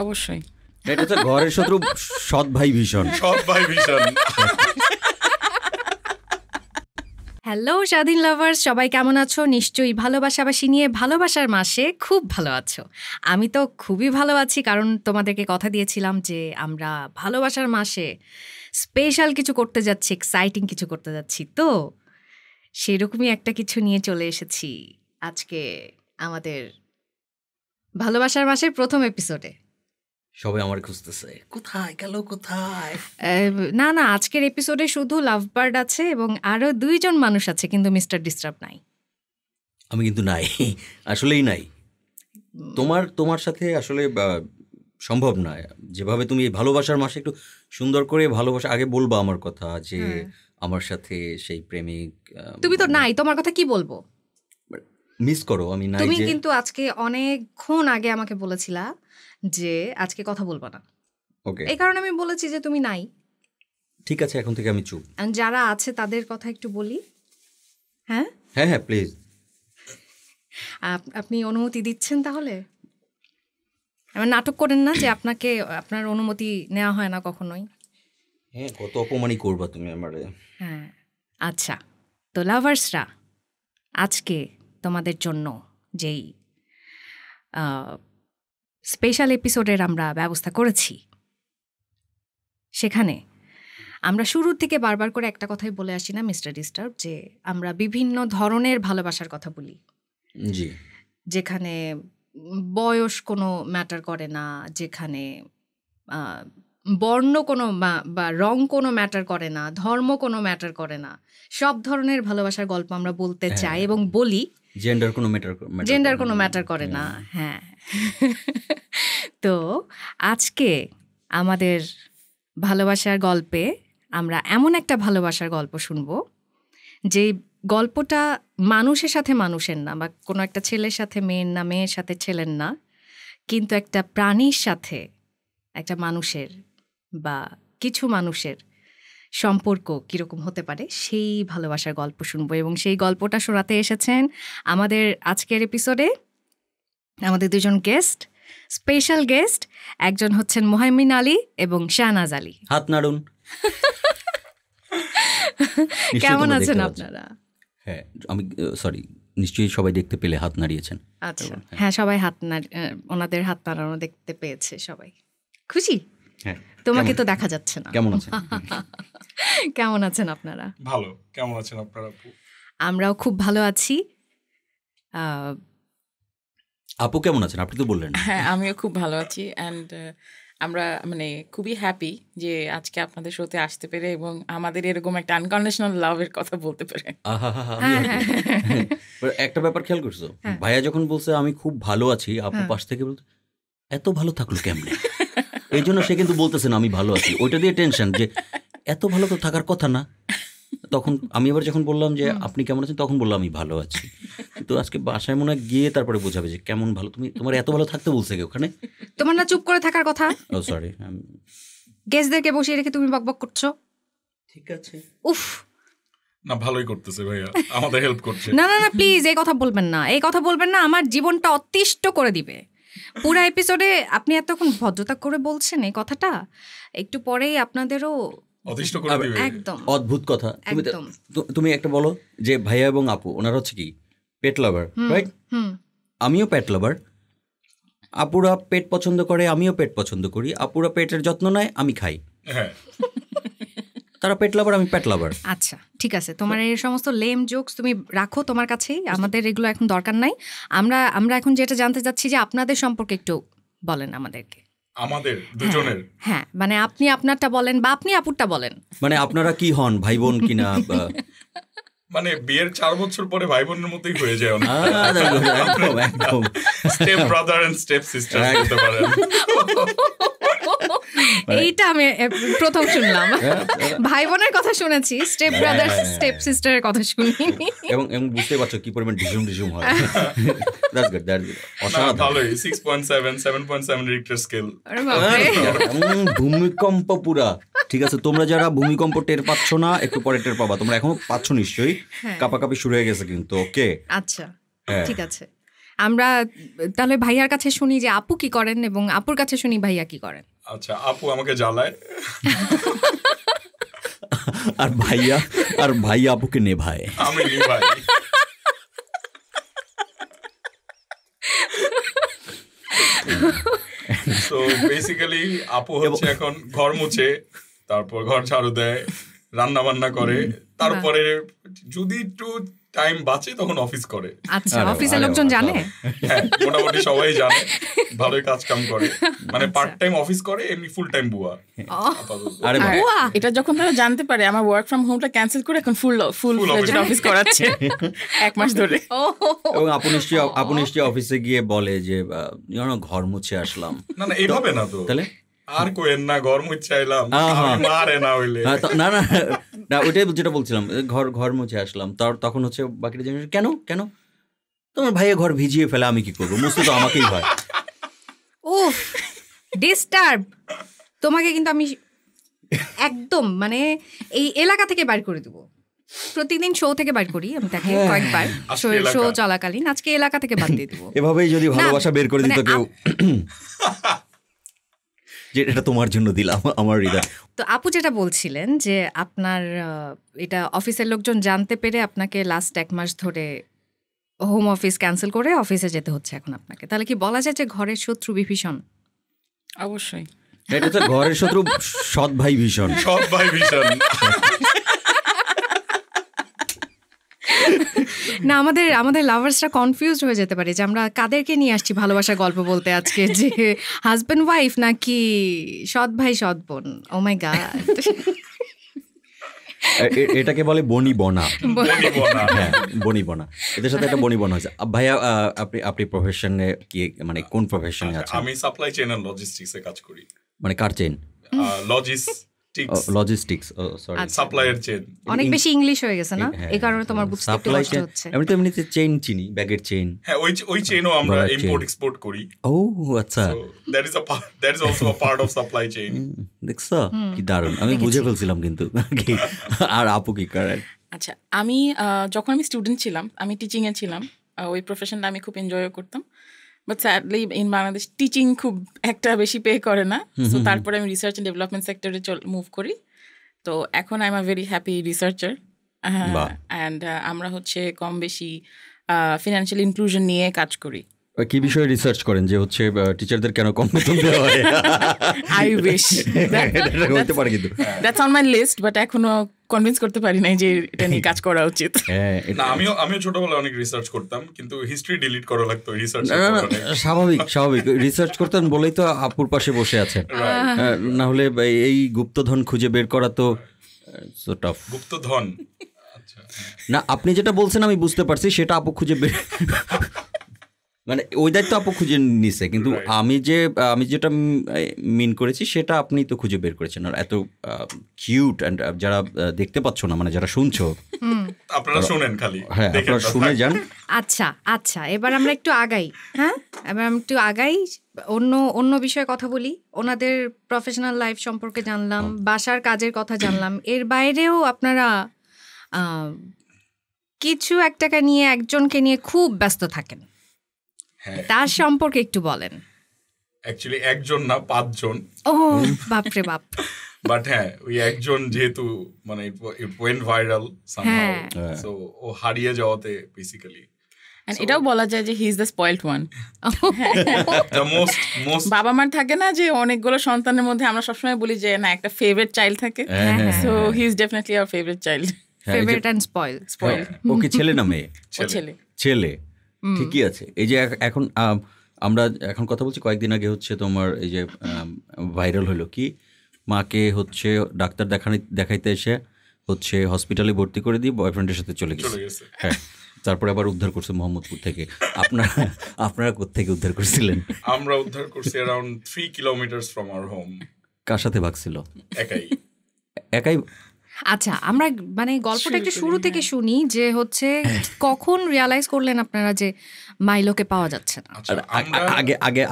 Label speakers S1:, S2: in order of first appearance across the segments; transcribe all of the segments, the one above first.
S1: অবশ্যই
S2: এটা তো ঘরের শত্রু সৎ ভাই ভীষণ।
S3: হ্যালো স্বাধীন লাভার্স, সবাই কেমন আছো? নিশ্চয়ই ভালোবাসাবাসী নিয়ে ভালোবাসার মাসে খুব ভালো আছো। আমি তো খুবই ভালো আছি, কারণ তোমাদেরকে কথা দিয়েছিলাম যে আমরা ভালোবাসার মাসে স্পেশাল কিছু করতে যাচ্ছি, এক্সাইটিং কিছু করতে যাচ্ছি। তো সেরকমই একটা কিছু নিয়ে চলে এসেছি আজকে আমাদের ভালোবাসার মাসের প্রথম এপিসোডে।
S2: সবাই আমার খুঁজতেছে, কোথায় গেল কোথায়।
S3: না না, আজকের এপিসোডে শুধু লাভ বার্ড আছে এবং আরও 2 জন মানুষ আছে, কিন্তু মিস্টার ডিস্টার্ব নাই।
S2: আমি কিন্তু নাই, আসলেই নাই। তোমার সাথে আসলে সম্ভব নয়। যেভাবে তুমি এই ভালোবাসার মাসে একটু সুন্দর করে ভালোবাসা আগে বলবা আমার কথা, যে আমার সাথে সেই প্রেমিক।
S3: তুমি তো নাই, তোমার কথা কি বলবো?
S2: মিস করো, আমি নাই।
S3: তুমি কিন্তু আজকে অনেকক্ষণ আগে আমাকে বলেছিলা যে আজকে কথা বলবো না।
S2: ওকে,
S3: এই কারণে আমি বলেছি যে তুমি নাই।
S2: ঠিক আছে, এখন থেকে আমি চুপ।
S3: যারা আছে তাদের কথা একটু বলি। হ্যাঁ
S2: হ্যাঁ হ্যাঁ, প্লিজ।
S3: আপনি অনুমতি দিচ্ছেন তাহলে? আমার নাটক করেন না যে আপনার অনুমতি নেওয়া হয় না কখনোই।
S2: হ্যাঁ, কত অপমানই করবা তুমি আমারে।
S3: হ্যাঁ আচ্ছা, তো লাভার্সরা, আজকে তোমাদের জন্য যেই স্পেশাল এপিসোডের আমরা ব্যবস্থা করেছি, সেখানে আমরা শুরুর থেকে বারবার করে একটা কথাই বলে আসি না মিস্টার ডিস্টার্ব, যে আমরা বিভিন্ন ধরনের ভালোবাসার কথা বলি।
S2: জি,
S3: যেখানে বয়স কোনো ম্যাটার করে না, যেখানে বর্ণ কোনো বা রং কোনো ম্যাটার করে না, ধর্ম কোনো ম্যাটার করে না। সব ধরনের ভালোবাসার গল্প আমরা বলতে চাই এবং বলি।
S2: জেন্ডার কোনো
S3: ম্যাটার করে না। হ্যাঁ তো আজকে আমাদের ভালোবাসার গল্পে আমরা এমন একটা ভালোবাসার গল্প শুনবো, যে গল্পটা মানুষের সাথে মানুষের না, বা কোনো একটা ছেলের সাথে মেয়ের না, মেয়ের সাথে ছেলের না, কিন্তু একটা প্রাণীর সাথে একটা মানুষের বা কিছু মানুষের সম্পর্ক কীরকম হতে পারে, সেই ভালোবাসার গল্প শুনবো। এবং সেই গল্পটা শোনাতে এসেছেন আমাদের আজকের এপিসোডে আমাদের 2 জন গেস্ট, স্পেশাল গেস্ট। একজন হচ্ছেন মোহাম্মিন আলী এবং শাহনাজ আলী।
S2: হাত নাড়ুন।
S3: কেমন আছেন আপনারা?
S2: হ্যাঁ, আমি সরি, নিশ্চয়ই সবাই দেখতে পেলে হাত নাড়িয়েছেন।
S3: আচ্ছা, হ্যাঁ সবাই ওনাদের হাত নাড়ানো দেখতে পেয়েছে সবাই। খুশি?
S2: হ্যাঁ।
S3: তোমাকে তো দেখা যাচ্ছে না।
S2: কেমন আছেন?
S3: কেমন আছেন আপনারা?
S4: ভালো। কেমন আছেন আপনারা?
S3: আমরাও খুব ভালো আছি।
S2: আপু কেমন আছেন? আপনি তো বললেন।
S1: হ্যাঁ, আমিও খুব ভালো আছি। অ্যান্ড আমরা খুবই হ্যাপি যে আজকে আপনাদের শোতে আসতে পেরে এবং আমাদের এরকম একটা আনকন্ডিশনাল লাভের কথা বলতে পেরে।
S2: একটা ব্যাপার খেয়াল করছো, ভাইয়া যখন বলছে আমি খুব ভালো আছি, আপু পাশ থেকে বলতে এত ভালো থাকলো কেমনে? এই জন্য সে কিন্তু বলতেছে না আমি ভালো আছি, ওইটা দিয়ে টেনশন যে এত ভালো তো থাকার কথা না। তখন আমি এবার যখন বললাম যে আপনি কেমন আছেন, তখন বললাম আমি ভালো আছি। তো আজকে বাসায় মনে হয় গিয়ে তারপরে বোঝাবে যে কেমন ভালো। তোমার এত ভালো থাকতে বলছে কি ওখানে?
S3: তোমার না চুপ করে থাকার কথা?
S2: ও সরি,
S3: গেস্টদেরকে বসিয়ে রেখে তুমি বকবক করছো।
S2: ঠিক আছে।
S3: উফ,
S4: না ভালোই করতেছে ভাইয়া, আমাদের হেল্প করছে।
S3: না না না, প্লিজ এই কথা বলবেন না, এই কথা বলবেন না, আমার জীবনটা অতিষ্ঠ করে দিবে। পুরো এপিসোডে আপনি এতক্ষণ ভদ্রতা করে বলছেন এই কথাটা, একটু পরেই আপনাদেরও
S4: অতিষ্ঠ করে দিবে।
S3: একদম
S2: অদ্ভুত কথা। তুমি একটা বলো যে ভাইয়া এবং আপু ওনারা হচ্ছে কি পেট লাভার, রাইট? আমিও পেট লাভার। আপুরা পেট পছন্দ করে, আমিও পেট পছন্দ করি। আপুরা পেটের যত্ন নেয়, আমি খাই।
S4: হ্যাঁ,
S2: তারা পেট লাভার, আমি পেট লাভার।
S3: আচ্ছা ঠিক আছে, তোমার এই সমস্ত লেম জোকস তুমি রাখো তোমার কাছেই, আমাদের এগুলো এখন দরকার নাই। আমরা এখন যেটা জানতে চাচ্ছি যে আপনাদের সম্পর্কে একটু বলেন আমাদেরকে।
S4: আমাদের দুজনের?
S3: হ্যাঁ, মানে আপনি আপনারটা বলেন বা আপনি আপুরটা বলেন।
S2: মানে আপনারা কি হন, ভাই বোন কিনা?
S4: মানে বিয়ের 4 বছর পরে ভাই বোনের মতোই হয়ে যায় অনেক।
S2: একদম
S4: step brother and step sister বলতে পারেন।
S3: এইটা আমি প্রথম শুনলাম। ভাই বোনের কথা শুনেছি, স্টেপ ব্রাদার স্টেপ সিস্টারের কথা শুনিনি।
S2: এবং বুঝতে পারছো কি পরিমাণ ঢিসুম হয়। That's good, that's good.
S4: অসাধারণ। ভালোই। 6.7 7.7 রিক্টার স্কেল।
S2: ভূমিকম্প পুরা। ঠিক আছে, তোমরা যারা ভূমিকম্প টের পাচ্ছ না, একটু পরে টের পাবা। তোমরা এখনো পাচ্ছ নিশ্চয়ই, কাপাকাপি শুরু হয়ে গেছে কিন্তু। ওকে
S3: আচ্ছা ঠিক আছে, আমরা তাহলে ভাইয়ার কাছে শুনি যে আপু কি করেন এবং আপুর কাছে শুনি ভাইয়া কি করেন।
S4: আচ্ছা, আপু আমাকে জ্বালায়,
S2: আর ভাইয়া আপুকে নেভায়।
S4: আমি নিভাই। তো বেসিক্যালি আপু হচ্ছে এখন ঘর মুছে, তারপর ঘর ঝাড়ু দেয়, রান্না বান্না করে, তারপরে যদি একটু টাইম বাঁচে তখন অফিস করে।
S3: আচ্ছা, অফিসের লোকজন জানে?
S4: হ্যাঁ, মোটামুটি সবাই জানে, ভালোই কাজ কাম করে, মানে পার্ট টাইম অফিস করে, এমনি ফুল টাইম বুয়া।
S2: আরে
S1: এটা যখন তারা জানতে পারে আমার ওয়ার্ক ফ্রম হোমটা ক্যান্সেল করে এখন ফুল অফিস করাচ্ছে 1 মাস ধরে।
S2: এবং আপু নিশ্চয়ই অফিসে গিয়ে বলে যে ঘর মুছে আসলাম।
S4: না এইভাবে না তো, তাহলে আর কোয়েন না, ঘর মুছে আইলাম, মারে না হইলে।
S2: না ওইটাই যেটা বলছিলাম, ঘর মুছে আসলাম, তখন হচ্ছে বাকিটা জিনিস কেন তোমার ভাইয়া ঘর ভিজিয়ে ফেলে, আমি কি করবো, মুছতে তো আমাকেই হয়।
S3: উফ, ডিস্টার্ব। তোমাকে কিন্তু আমি একদম মানে এই এলাকা থেকে বাইর করে দেবো। প্রতিদিন শো থেকে বাইর করি আমি তাকে কয়েকবার, শো চলাকালীন। আজকে এলাকা থেকে বাদ দিয়ে দেবো।
S2: এভাবেই যদি ভালোবাসা বের করে দিত কেউ, যে এটা তোমার জন্য দিলাম আমার হৃদয়।
S3: তো আপু যেটা বলছিলেন যে আপনার এটা অফিসের লোকজন জানতে পেরে আপনাকে লাস্ট 1 মাস ধরে হোম অফিস ক্যান্সেল করে অফিসে যেতে হচ্ছে এখন আপনাকে, তাহলে কি বলা যায় যে ঘরের শত্রু বিভীষণ?
S1: অবশ্যই
S2: এটা তো ঘরের শত্রু সৎ ভাই ভীষণ।
S3: না, আমাদের লাভার্সরা কনফিউজড হয়ে যেতে পারে যে আমরা কাদেরকে নিয়ে আসছি ভালোবাসার গল্প বলতে আজকে, যে হাজবেন্ড ওয়াইফ নাকি সৎ ভাই সৎ বোন। ও মাই গড,
S2: এটাকে বলে বনিবনা। হ্যাঁ, বনিবনা, এদের সাথে একটা বনিবনা হয়েছে। ভাইয়া আপনি প্রফেশনে কি, মানে কোন প্রফেশনে আছেন?
S4: আমি সাপ্লাই চেইন আর লজিস্টিক্সে কাজ করি।
S2: মানে কার চেইন?
S4: লজিস্টিক্স, সাপ্লাইয়ের চেইন।
S3: অনেক বেশি ইংলিশ হয়ে গেছে না, এই কারণে তোমার বুঝতে একটু কষ্ট হচ্ছে।
S2: আমি তো এমনিতে চেইন চিনি, ব্যাগের চেইন।
S4: হ্যাঁ, ওই চেইনও আমরা ইম্পোর্ট এক্সপোর্ট করি।
S2: ও আচ্ছা,
S4: that is also a part of supply chain.
S2: দেখছো কি দারুণ, আমি বুঝে ফেলছিলাম কিন্তু। আর আপু কি করেন?
S1: আচ্ছা, আমি যখন আমি স্টুডেন্ট ছিলাম, আমি টিচিংয়ে ছিলাম। ওই প্রফেশনটা আমি খুব এনজয় করতাম, but sadly in Bangladesh teaching খুব একটা বেশি পে করে না। সো তারপরে আমি রিসার্চ অ্যান্ড ডেভেলপমেন্ট সেক্টরে মুভ করি। তো এখন I am a very happy researcher. And আমরা হচ্ছে কম বেশি ফিনান্সিয়াল ইনক্লুশন নিয়ে কাজ করি।
S2: কি বিষয়ে রিসার্চ করেন যে হচ্ছে টিচারদের কেন কম বেতন দেওয়া হয়?
S1: আই উইশ
S2: হতে পারে, কিন্তু
S1: that's on my list, but এখনো কনভিন্স করতে পারি নাই যে এটা নিয়ে কাজ করা উচিত।
S4: না, আমিও ছোটবেলায় অনেক রিসার্চ করতাম, কিন্তু হিস্ট্রি ডিলিট করা লাগতো রিসার্চ।
S2: স্বাভাবিক রিসার্চ করতেন বলেই তো আপুর পাশে বসে আছেন, না হলে এই গুপ্তধন খুঁজে বের করা তো টাফ।
S4: গুপ্তধন?
S2: না, আপনি যেটা বলছেন আমি বুঝতে পারছি, সেটা আপু খুঁজে বের, মানে ওই দায়িত্ব আপু খুঁজে নিছে, কিন্তু আমি যেটা মিন করেছি সেটা আপনি তো খুঁজে বের করেছেন। আর এত কিউট, অ্যান্ড যারা দেখতে পাচ্ছ না, মানে যারা শুনছো,
S4: আপনারা শুনেন খালি।
S2: হ্যাঁ, আপনারা শুনে যান।
S3: আচ্ছা, এবার আমরা একটু আগাই। হ্যাঁ, এবার আমি একটু আগাই, অন্য বিষয়ে কথা বলি। ওনাদের প্রফেশনাল লাইফ সম্পর্কে জানলাম, বাসার কাজের কথা জানলাম। এর বাইরেও আপনারা কিছু একটাকে নিয়ে, একজনকে নিয়ে খুব ব্যস্ত থাকেন, তার সম্পর্কে একটু বলেন।
S4: অ্যাকচুয়ালি একজন না, 5 জন।
S3: ও বাপরে বাপ।
S4: বাট হ্যাঁ, ওই একজন যেহেতু মানে it went viral somehow, so ও হারিয়ে যাওয়াতে বেসিক্যালি
S1: এটাও বলা যায় যে he is the spoiled one. বাবা মার থাকে না যে অনেকগুলো সন্তানের মধ্যে আমরা সবসময় বলি যে না একটা ফেভারিট চাইল্ড থাকে, so he is definitely our favourite child.
S3: Favourite and spoil.
S2: ও কি ছেলে না মেয়ে? ছেলে। ঠিকই আছে। এই যে এখন আমরা এখন কথা বলছি, কয়েকদিন আগে হচ্ছে তোমার এই যে ভাইরাল হলো কি, মাকে হচ্ছে ডাক্তার দেখাইতে এসে হচ্ছে হসপিটালে ভর্তি করে দিয়ে বয়ফ্রেন্ডের সাথে চলে গেছে। হ্যাঁ, তারপরে আবার উদ্ধার করছে মোহাম্মদপুর থেকে। আপনারা কোত্থেকে উদ্ধার করছিলেন?
S4: আমরা উদ্ধার করছি around 3 kilometre from our home.
S2: কার সাথে ভাগছিল?
S4: একাই।
S3: আচ্ছা, আমরা মানে গল্পটা একটু শুরু থেকে শুনি যে হচ্ছে কখন রিয়ালাইজ করলেন আপনারা যে মাইলোকে পাওয়া যাচ্ছে না?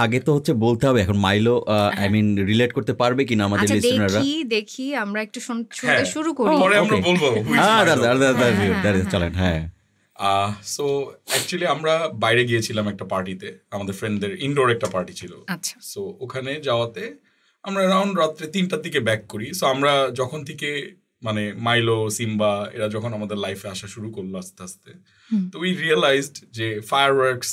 S2: আগে তো হচ্ছে বলতে হবে এখন মাইলো আই মিন রিলেট করতে পারবে কিনা আমাদের লিসেনাররা।
S3: দেখি আমরা একটু শুনতে শুরু করি,
S4: পরে আমরা বলবো।
S2: চলেন। হ্যাঁ,
S4: সো অ্যাকচুয়ালি আমরা বাইরে গিয়েছিলাম একটা পার্টিতে, আমাদের ফ্রেন্ডদের ইনডোর একটা পার্টি ছিল।
S3: আচ্ছা
S4: সো ওখানে যাওয়াতে আমরা অ্যারাউন্ড রাত্রে 3টার দিকে ব্যাক করি। সো আমরা যখন থেকে মানে মাইলো, সিম্বা এরা যখন আমাদের লাইফে আসা শুরু করলো আস্তে আস্তে, তো উই রিয়েলাইজড যে fireworks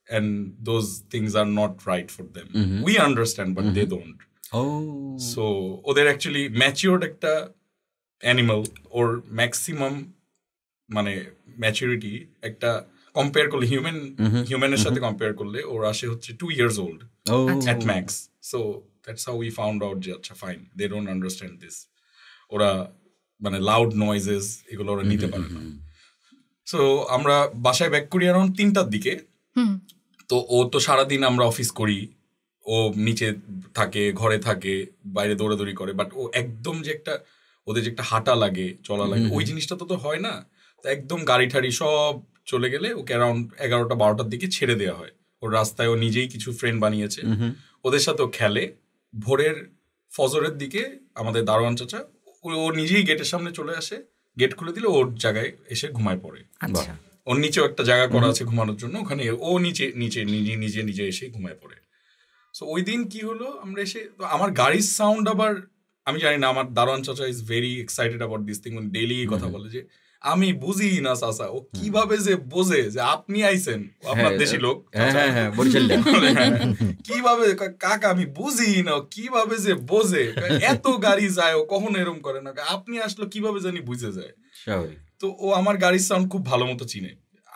S4: and those things are not right for them. We understand but they don't. So ওদের অ্যাকচুয়ালি ম্যাচিওর্ড একটা অ্যানিমাল, ওর ম্যাক্সিমাম মানে ম্যাচুরিটি একটা কম্পেয়ার করলে হিউম্যানের সাথে কম্পেয়ার করলে ওর আসে হচ্ছে 2 years old at max. So that's how we found out যে আচ্ছা fine, they don't understand this. ওরা মানে লাউড নয়েজেস এগুলো ওরা নিতে পারে না। সো আমরা বাসায় ব্যাক করি অ্যারাউন্ড 3টার দিকে। তো ও তো সারাদিন আমরা অফিস করি, ও নিচে থাকে, ঘরে থাকে, বাইরে দৌড়াদৌড়ি করে, বাট ও একদম যে একটা ওদের যে একটা হাঁটা লাগে, চলা লাগে, ওই জিনিসটা তো হয় না। তো একদম গাড়ি ঠাড়ি সব চলে গেলে ওকে অ্যারাউন্ড 11টা 12টার দিকে ছেড়ে দেওয়া হয়। ওর রাস্তায় ও নিজেই কিছু ফ্রেন্ড বানিয়েছে, ওদের সাথেও খেলে। ভোরের ফজরের দিকে আমাদের দারোয়ান চাচা ও নিজেই গেটের সামনে চলে আসে, গেট খুলে দিলে ওর জায়গায় এসে ঘুমায় পড়ে। ওর নিচেও একটা জায়গা করা আছে ঘুমানোর জন্য, ওখানে ও নিচে নিচে নিজে নিজে এসে ঘুমায় পড়ে। সো ওই দিন কি হলো, আমরা এসে আমার গাড়ির সাউন্ড আবার আমি জানি না, আমার দারোয়ান চাচা is very excited about this thing, daily কথা বলে যে আমি বুঝি না চাচা ও কিভাবে যে বোঝে যে আপনি আইছেন, আপনার দেশি লোক কিভাবে কাকা আমি বুঝি না কিভাবে যে বোঝে, এত গাড়ি যায় ও কখনো এরকম করে না, আপনি আসলো কিভাবে জানি বুঝে যায়। তো ও আমার গাড়ির সাউন্ড খুব ভালো মতো চিনে।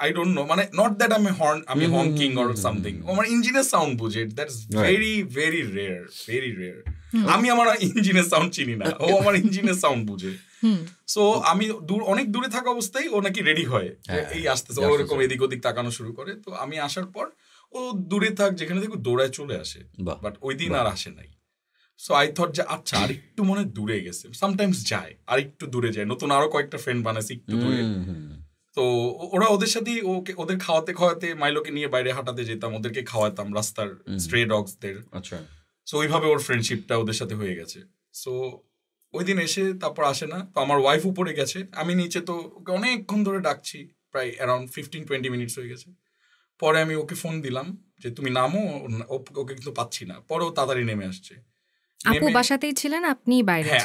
S4: I don't know, মানে not that আমি honking or something, আমার ইঞ্জিনের সাউন্ড বুঝে। That's very very rare, very rare. আমি আমার ইঞ্জিনের সাউন্ড চিনি না, ও আমার ইঞ্জিনের সাউন্ড বুঝে। সো আমি অনেক দূরে থাকা অবস্থায় ও নাকি রেডি হয়, এই আসতেছে, ওরকম এদিক ওদিক তাকানো শুরু করে। তো আমি আসার পর ও দূরে থাক যেখানে দেখো দৌড়ায় চলে আসে, বাট ওই দিন আর আসে নাই। সো আই থট যে আচ্ছা আর একটু মনে দূরে গেছে, সামটাইমস যায় আর একটু দূরে যায়, নতুন আরো কয়েকটা ফ্রেন্ড বানাইছে একটু দূরে। তো ওরা ওদের সাথে ওদের খাওয়াতে খাওয়াতে মাইলোকে নিয়ে বাইরে হাঁটাতে যেতাম, ওদেরকে খাওয়াতাম রাস্তার স্ট্রে ডগসদের। সো ওইভাবে ওর ফ্রেন্ডশিপটা ওদের সাথে হয়ে গেছে। সো ওই দিন এসে তারপর আসে না। তো আমার ওয়াইফ উপরে গেছে, আমি নিচে, তো ওকে অনেকক্ষণ ধরে ডাকছি, প্রায় অ্যারাউন্ড 15-20 মিনিটস হয়ে গেছে। পরে আমি ওকে ফোন দিলাম যে তুমি নামো, ওকে কিন্তু পাচ্ছি না। পরেও তাড়াতাড়ি নেমে আসছে।
S3: আপু বাসাতেই ছিলেন, আপনি বাইরে?
S4: হ্যাঁ,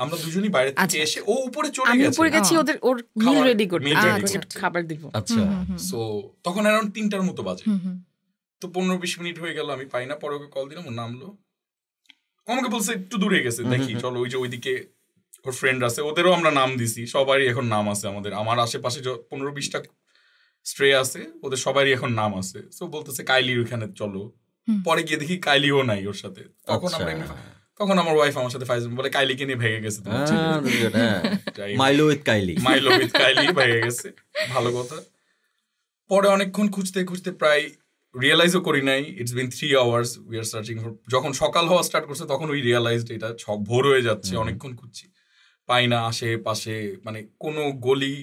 S4: আমরা দুজনই বাইরে থেকে এসে ও উপরে চলে গেছে।
S1: আমি উপরে গেছি ওর মিল রেডি করতে, খাবার দিব।
S2: আচ্ছা,
S4: সো তখন অ্যারাউন্ড 3টার মতো বাজে। তো 15-20 মিনিট হয়ে গেল, আমি পাই না। পরে ওকে কল দিলাম, ও নামলো, আমাকে বলছে একটু দূরে গেছে, দেখি চলো। ওই যে ওইদিকে ওর ফ্রেন্ড আছে, ওদেরও আমরা নাম দিছি, সবারই এখন নাম আছে। আমার আশেপাশে 15-20টা স্ট্রে আছে, ওদের সবারই এখন নাম আছে। সো বলতেছে কাইলির ওইখানে চলো। পরে গিয়ে দেখি কাইলিও নাই ওর সাথে। তখন আমার ওয়াইফ আমার সাথে ফাইজলাম বলে কাইলিকে নিয়ে ভেঙে গেছে, মাইলো উইথ কাইলি ভেঙে গেছে। ভালো কথা। পরে অনেকক্ষণ খুঁজতে খুঁজতে প্রায় রিয়েলাইজও করি নাই, it's been 3 hours we are searching for. যখন সকাল হওয়া স্টার্ট করছে তখন উই রিয়েলাইজড এটা ভোর হয়ে যাচ্ছে। অনেকক্ষণ খুঁজছি, পাই না আশেপাশে, মানে কোনো গলি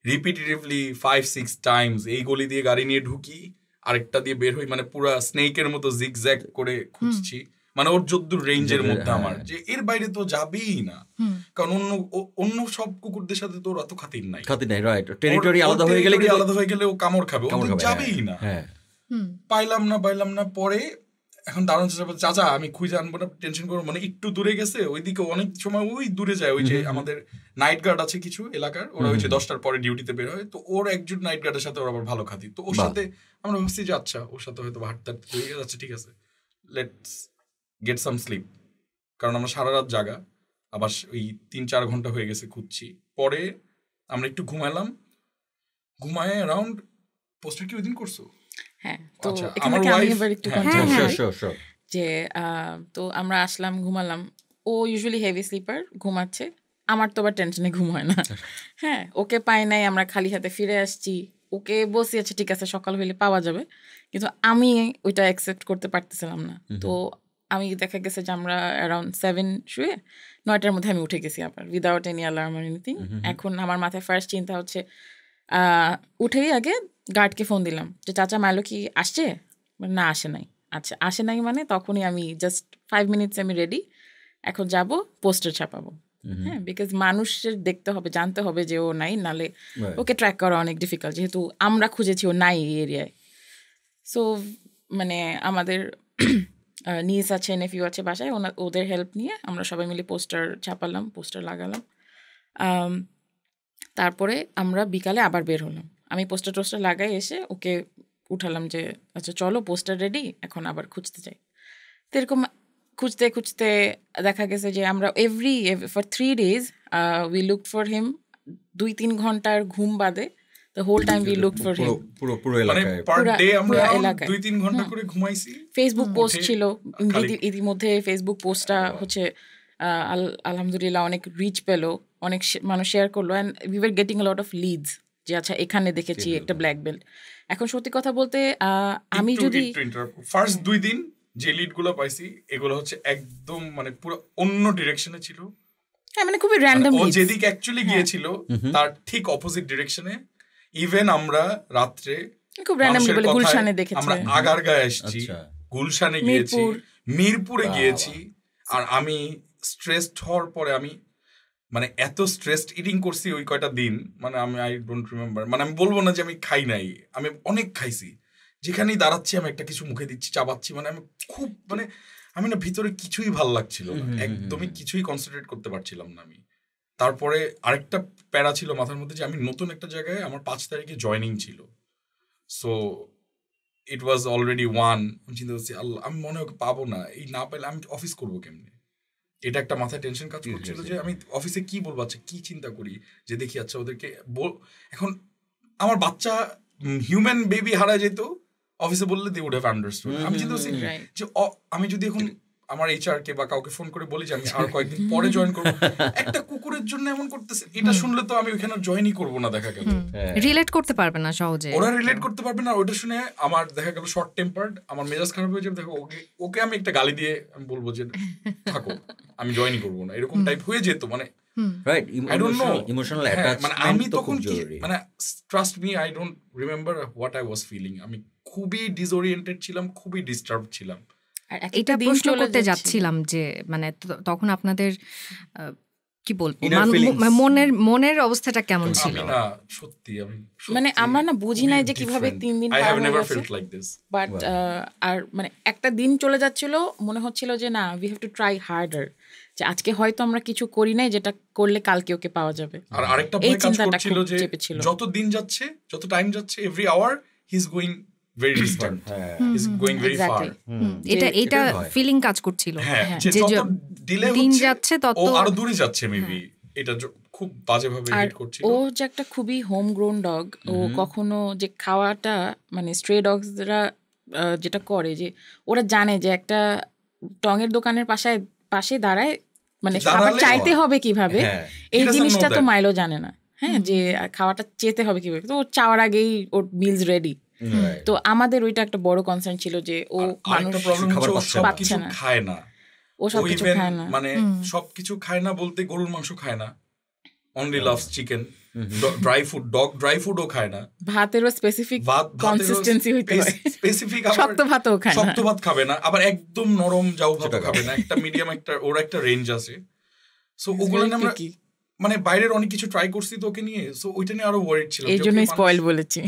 S4: রিপিটেটিভলি 5-6 টাইমস এই গলি দিয়ে গাড়ি নিয়ে ঢুকি, আরেকটা দিয়ে বের হই, মানে পুরা স্নেকের মতো জিগজ্যাগ করে খুঁজছি। মানে ওর যদ্দূর রেঞ্জের মধ্যে আমার, যে এর বাইরে তো যাবেই না, কারণ অন্য সব কুকুরদের সাথে তো ওর অত খাতির নাই।
S2: রাইট, টেরিটরি আলাদা
S4: হয়ে গেলে ও কামড় খাবে, ও যাবেই না। পাইলাম না। পরে এখন দারুণ চাচা আমি খুঁজে আনবো না, টেনশন করবো, মানে একটু দূরে গেছে। ওইদিকে অনেক সময় ওই দূরে যায়, ওই যে আমাদের নাইট গার্ড আছে কিছু এলাকার, ওরা ওই যে 10টার পরে ডিউটিতে বের হয়। তো ওর একজন নাইট গার্ডের সাথে ওর আবার ভালো খাতি। তো ওর সাথে আমরা ভাবছি যে আচ্ছা ওর সাথে হয়তো হাঁটতে হয়ে যাচ্ছে, ঠিক আছে, লেটস গেট সাম স্লিপ। কারণ আমরা সারা রাত জাগা, আবার ওই 3-4 ঘন্টা হয়ে গেছে খুঁজছি। পরে আমরা একটু ঘুমালাম, ঘুমায় অ্যারাউন্ড পোস্টার কি ওই দিন করছো?
S1: হ্যাঁ, তো এখানে আমি এবার একটু যে তো আমরা আসলাম, ঘুমালাম। ও ইউজুয়ালি হেভি স্লিপার, ঘুমাচ্ছে। আমার তো আবার টেনশনে ঘুম হয় না। হ্যাঁ, ওকে পাই নাই, আমরা খালি হাতে ফিরে আসছি। ওকে বসে আছে, ঠিক আছে সকাল হইলে পাওয়া যাবে, কিন্তু আমি ওইটা অ্যাকসেপ্ট করতে পারতেছিলাম না। তো আমি দেখা গেছে যে আমরা অ্যারাউন্ড 7 শুয়ে 9টার মধ্যে আমি উঠে গেছি আবার, উইদাউট এনি অ্যালার্ম আর এনিথিং। এখন আমার মাথায় ফার্স্ট চিন্তা হচ্ছে, উঠেই আগে গার্ডকে ফোন দিলাম যে চাচা মাইলো কি আসছে? না, আসে নাই। আচ্ছা, আসে নাই মানে তখনই আমি জাস্ট 5 মিনিটস আমি রেডি, এখন যাব পোস্টার ছাপাবো। হ্যাঁ, বিকজ মানুষের দেখতে হবে, জানতে হবে যে ও নাই, নালে
S2: Right.
S1: ওকে ট্র্যাক করা অনেক ডিফিকাল্ট, যেহেতু আমরা খুঁজেছি ও নাই এই এরিয়ায়। সো মানে আমাদের নিস আছে, নেফিউ আছে বাসায়, ওদের হেল্প নিয়ে আমরা সবাই মিলে পোস্টার ছাপালাম, পোস্টার লাগালাম। তারপরে আমরা বিকালে আবার বের হলাম, আমি পোস্টার টোস্টার লাগাই এসে ওকে উঠালাম যে আচ্ছা চলো পোস্টার রেডি, এখন আবার খুঁজতে যাই। তো এরকম খুঁজতে খুঁজতে দেখা গেছে যে আমরা for 3 days we looked for him. 2-3 ঘন্টার ঘুম বাদে the whole time we looked for him.
S2: পুরো
S4: মানে
S2: এলাকায়
S4: পার ডে আমরা
S1: পুরো
S4: around
S1: এলাকায়।
S4: 2-3 ঘন্টা করে ঘুমাইছি।
S1: ফেসবুক পোস্ট
S4: উঠে
S1: ছিল
S4: খালি-
S1: ইতিমধ্যে, ফেসবুক পোস্টটা হচ্ছে আলহামদুলিল্লাহ অনেক রিচ পেলো, অনেক মানুষ শেয়ার করলো, and we were getting a lot of leads যে আচ্ছা এখানে দেখেছি একটা ব্ল্যাক বেল্ট। এখন সত্যি কথা বলতে আমি যদি
S4: ফার্স্ট 2 দিন যে লিড গুলো পাইছি এগুলো হচ্ছে একদম মানে পুরো অন্য ডিরেকশনে ছিল।
S1: হ্যাঁ মানে খুবই
S4: মানে
S1: র্যান্ডম
S4: ও যেদিকে অ্যাকচুয়ালি গিয়েছিল তার ঠিক অপোজিট ডিরেকশনে। ইভেন আমরা রাত্রে
S1: খুব র্যান্ডমলি
S4: মানুষের
S1: বলে
S4: কথায়
S1: গুলশানে দেখেছে,
S4: আমরা আগারগাঁয়ে এসেছি,
S2: আচ্ছা।
S4: গুলশানে গিয়েছি, মিরপুরে
S2: বাহ,
S4: গিয়েছি। আর আমি স্ট্রেসড হওয়ার পরে আমি মানে এত স্ট্রেসড ইটিং করছি ওই কয়টা দিন, মানে আমি আই ডোন্ট রিমেম্বার, মানে আমি বলবো না যে আমি খাই নাই, আমি অনেক খাইছি। যেখানেই দাঁড়াচ্ছি আমি একটা কিছু মুখে দিচ্ছি, চাবাচ্ছি, মানে আমি খুব মানে আমি না ভিতরে কিছুই ভাল লাগছিল না, একদমই কিছুই কনসেন্ট্রেট করতে পারছিলাম না আমি। তারপরে আরেকটা প্যারা ছিল মাথার মধ্যে যে আমি নতুন একটা জায়গায়, আমার 5 তারিখে জয়নিং ছিল। সো ইট ওয়াজ অলরেডি 1, আমি চিন্তা করছি আল্লাহ আমি মনে হয় ওকে পাবো না, এই না পেলে আমি অফিস করবো কেমনে, এটা একটা মাথায় টেনশন কাজ করছিল যে আমি অফিসে কি বলবো, আচ্ছা কি চিন্তা করি যে দেখি আচ্ছা ওদেরকে এখন আমার বাচ্চা হিউম্যান বেবি হারা যেত, অফিসে বললে দে উড হ্যাভ আন্ডারস্টুড। আমি চিন্তা করছি যে আমি যদি এখন আমার এইচআর কে বা কাউকে ফোন করে বলি যে আমি আর কয়েকদিন পরে জয়েন করবো, একটা কুকুরের জন্য এমন করতেছে, এটা শুনলে তো আমি ওইখানে জয়েনই করবো না, দেখা গেল
S3: রিলেট করতে পারবে না সহজে,
S4: ওরা রিলেট করতে পারবে না। ওটা শুনে আমার দেখা গেল শর্ট টেম্পার্ড, আমার মেজাজ খারাপ হয়ে যাবে। দেখো ওকে আমি একটা গালি দিয়ে আমি বলবো যে থাকো, আমি জয়েনই করবো না, এরকম টাইপ হয়ে যেত। মানে
S2: right,
S4: I don't know.
S2: Emotional
S4: হ্যাঁ,
S2: অ্যাটাচমেন্ট
S4: মানে আমি
S2: তো
S4: তখন
S2: খুব
S4: কি
S2: জরুরি।
S4: মানে trust me I don't remember what I was feeling. আমি খুবই ডিসওরিয়েন্টেড ছিলাম, খুবই ডিস্টার্ব ছিলাম।
S3: এটা প্রশ্ন করতে যাচ্ছিলাম যে মানে তখন আপনাদের কি বলবো
S2: Inner feelings.
S3: মনের অবস্থাটা কেমন ছিল?
S4: আমি না সত্যি আমি
S1: মানে আমরা না বুঝি নাই যে কিভাবে 3 দিন
S4: আই
S1: পার
S4: হ্যাভ
S1: হয়ে
S4: নেভার
S1: গেছে।
S4: Felt like this.
S1: বাট আর মানে একটা দিন চলে যাচ্ছিল, মনে হচ্ছিল যে না we have to try harder, যে আজকে হয়তো আমরা কিছু করি নাই যেটা করলে কালকে ওকে পাওয়া যাবে।
S4: আর আরেকটা
S1: এই
S4: ভয় কাজ
S1: চিন্তাটা
S4: করছিল
S1: খুব
S4: যে
S1: চেপেছিল।
S4: যত দিন যাচ্ছে, যত টাইম যাচ্ছে, every hour he is going very distant,
S2: হ্যাঁ,
S4: he is going very far.
S3: এটা
S2: এটাই হয়।
S3: ফিলিং কাজ করছিল
S4: হ্যাঁ, যে
S3: যে
S4: যত ডিলে
S3: দিন
S4: হচ্ছে
S3: যাচ্ছে তত
S4: ও আরো দূরে যাচ্ছে মেবি। এটা খুব বাজেভাবে
S1: আর
S4: হিট করছিল।
S1: ও যে একটা খুবই হোম গ্রোন ডগ, ও কখনো যে খাওয়াটা মানে স্ট্রে ডগসরা যেটা করে যে ওরা জানে যে একটা টঙের দোকানের পাশে দাঁড়ায় মানে খাবার
S4: দাঁড়ালে
S1: চাইতে হবে কিভাবে,
S2: হ্যাঁ,
S1: এই
S4: He doesn't
S1: জিনিসটা
S4: know
S1: তো
S4: that.
S1: মাইলো জানে না। হ্যাঁ, যে খাওয়াটা চেতে হবে কিভাবে, তো ওর চাওয়ার আগেই ওর মিলস রেডি।
S2: right.
S1: তো আমাদের ওইটা একটা বড় কনসার্ন ছিল যে ও মানুষ
S4: আরেকটা প্রবলেম
S2: খাবার
S4: হচ্ছে ও
S2: পাচ্ছে
S4: সবকিছু
S1: না। পাচ্ছে না।
S4: খায় না।
S1: ও সব কিছু
S4: even
S1: খায় না।
S4: মানে সবকিছু খায় না বলতে গরুর মাংস খায় না, অনলি লাভস চিকেন। ড্রাই ফুডও খায় না।
S1: ভাতেরও স্পেসিফিক কনসিস্টেন্সি হইতে হয়,
S4: স্পেসিফিক
S1: শক্ত ভাতও খায় না।
S4: শক্ত ভাত খাবে না, আবার একদম নরম জাউ ভাতও খাবে না, একটা মিডিয়াম একটা ওর একটা রেঞ্জ আছে। সো ওগুলো নিয়ে আমরা মানে বাইরের অনেক কিছু ট্রাই করছি তো ওকে নিয়ে, সো ওইটা নিয়ে আরো ওয়ারিড ছিল।
S1: এই জন্যই স্পয়েল বলেছি।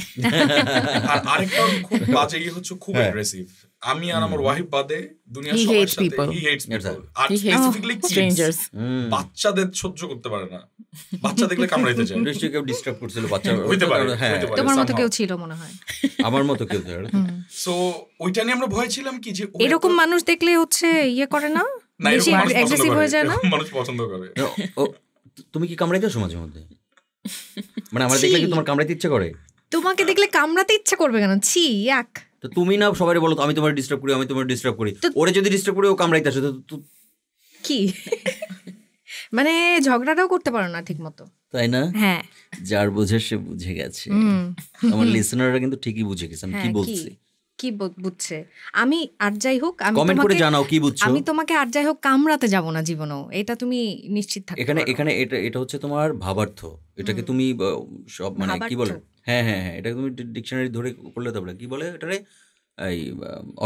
S4: আর আরেকটা খুব বাজে হচ্ছে খুব অ্যাগ্রেসিভ। আমি আর আমার ওয়াইফ বাদে দুনিয়ার
S1: He
S4: সবার
S1: hates
S4: সাথে
S1: people.
S4: He hates people. আর
S1: He hates
S4: স্পেসিফিকলি
S1: strangers.
S4: বাচ্চাদের সহ্য করতে পারে না, বাচ্চা দেখলে কামড়াইতে চায়।
S2: নিশ্চয়ই কেউ ডিস্টার্ব করছিল বাচ্চা,
S4: হইতে পারে,
S2: হ্যাঁ,
S4: হইতে পারে।
S3: তোমার মতো
S4: somehow.
S3: কেউ ছিল মনে হয়।
S2: আমার মতো কেউ তো
S4: সো ওইটা নিয়ে আমরা ভয় ছিলাম কি যে ও
S3: এরকম
S4: এত-
S3: মানুষ দেখলে হচ্ছে ইয়ে করে না,
S4: না, এরকম
S3: বেশি
S4: মানুষ পছন্দ
S3: অ্যাগ্রেসিভ
S4: করে,
S3: হয়ে যায় না?
S4: এরকম মানুষ পছন্দ করে।
S2: তুমি কি কামড়াইতে আসো মাঝে মধ্যে? মানে আমার দেখলে কি তোমার কামড়াইতে ইচ্ছা করে?
S3: তোমাকে দেখলে কামড়াতে ইচ্ছা করবে কেন? ছি এক।
S2: তো তুমি না সবাই বলো তো আমি তোমার ডিস্টার্ব করি, আমি তোমার ডিস্টার্ব করি। ওরে যদি ডিস্টার্ব করি ও কামড়াইতে আসে তো
S3: কি মানে ঝগড়াটাও করতে পারো না ঠিক মতো,
S2: তাই না?
S3: হ্যাঁ
S2: যার বোঝে সে বুঝে গেছে। আমার লিসেনাররা কিন্তু ঠিকই বুঝে গেছে আমি কি
S3: হ্যাঁ,
S2: বলছি।
S3: কি বুঝছে। আমি আর যাই হোক, আমি
S2: কমেন্ট করে
S3: তোমাকে
S2: জানাও কি বুঝছো।
S3: আমি তোমাকে আর যাই হোক কামড়াতে যাব না জীবনেও, এটা তুমি নিশ্চিত থাকতে
S2: এখানে
S3: পারো।
S2: এখানে এটা হচ্ছে তোমার ভাবার্থ। এটাকে তুমি সব মানে কি বলে,
S3: ভাবার্থ।
S2: হ্যাঁ হ্যাঁ হ্যাঁ, এটা তুমি ডিকশনারি ধরে করলে তো বলে কি বলে এটারে, এই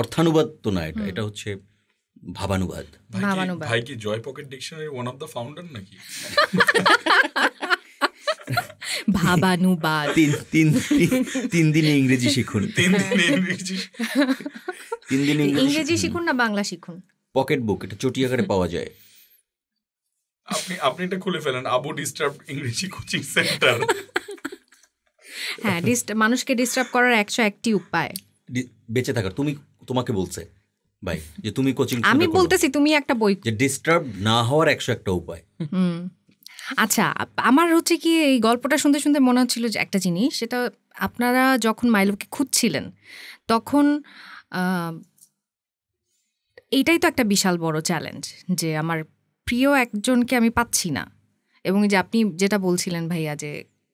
S2: অর্থানুবাদ তো না, এটা হচ্ছে ভাবানুবাদ।
S4: ভাই কি Joy pocket dictionary one of the founder নাকি?
S3: ভাবানুবাদ।
S2: 3 দিনে ইংরেজি শিখুন।
S4: 3 দিনে ইংরেজি
S3: শিখুন না বাংলা শিখুন।
S2: পকেট বুক, এটা চটি আকারে পাওয়া যায়।
S4: আপনি এটা খুলে ফেলেন, আবু ডিস্টার্ব ইংরেজি কোচিং সেন্টার।
S3: হ্যাঁ, মানুষকে ডিস্টার্ব করার 101টি উপায়
S2: বেঁচে থাকার। তোমাকে বলছে ভাই যে তুমি কোচিং,
S3: আমি বলতেছি তুমি একটা বই,
S2: যে ডিস্টার্ব না হওয়ার 101টা উপায়।
S3: আচ্ছা, আমার হচ্ছে কি এই গল্পটা শুনতে শুনতে মনে হচ্ছিল যে একটা জিনিস, সেটা আপনারা যখন মাইলোকে খুঁজছিলেন তখন এইটাই তো একটা বিশাল বড় চ্যালেঞ্জ যে আমার প্রিয় একজনকে আমি পাচ্ছি না। এবং যে আপনি যেটা বলছিলেন ভাইয়া, যে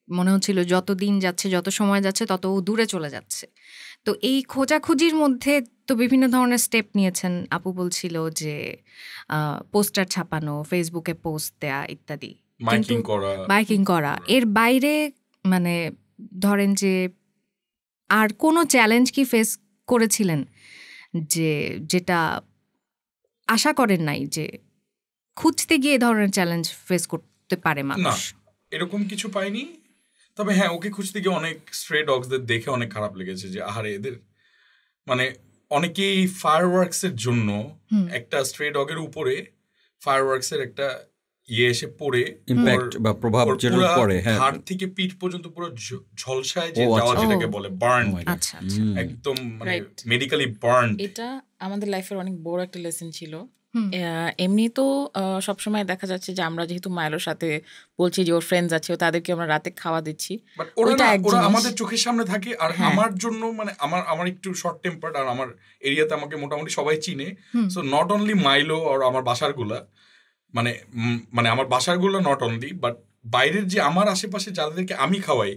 S3: মনে হচ্ছিল যত দিন যাচ্ছে, যত সময় যাচ্ছে, তত দূরে চলে যাচ্ছে। তো এই খোঁজাখুঁজির মধ্যে তো বিভিন্ন ধরনের স্টেপ নিয়েছেন। আপু বলছিল যে পোস্টার ছাপানো, ফেসবুকে পোস্ট দেয়া ইত্যাদি, মাইকিং করা। এর বাইরে মানে ধরেন যে আর কোনো চ্যালেঞ্জ কি ফেস করেছিলেন যেটা আশা করেন নাই যে খুঁজতে গিয়ে ধরনের চ্যালেঞ্জ ফেস করতে পারে মানুষ?
S4: না, এরকম কিছু পাইনি। তবে হ্যাঁ, ওকে খুঁজতে গিয়ে অনেক স্ট্রে ডগসদের দেখে অনেক খারাপ লেগেছে যে আহারে এদের, মানে অনেকেই ফায়ারওয়ার্কসের জন্য একটা স্ট্রে ডগের উপরে ফায়ারওয়ার্কসের একটা এসে পড়ে
S2: ইমপ্যাক্ট বা প্রভাব যেটা পড়ে, হ্যাঁ,
S4: হাড় থেকে পিঠ পর্যন্ত পুরো ঝলসায় যে যাওয়া, যেটাকে বলে বার্ন, একদম মানে মেডিকেলি বার্ন।
S1: এটা আমাদের লাইফের অনেক বড় একটা লেসন ছিল। এমনি তো সবসময় দেখা যাচ্ছে যে আমরা যেহেতু মায়ের সাথে বলছি যে ওর ফ্রেন্ডস আছে, তাদেরকে আমরা রাতে খাওয়া দিচ্ছি,
S4: ওরা আমাদের চোখের সামনে থাকে। আর আমার জন্য মানে আমার একটু শর্ট টেম্পার্ড, আর আমার এরিয়াতে আমাকে মোটামুটি সবাই চিনে। সো নট অনলি মাইলো আর আমার বাসারগুলা, মানে আমার বাসারগুলো নট অনলি, বাট বাইরের যে আমার আশেপাশে যাদেরকে আমি খাওয়াই,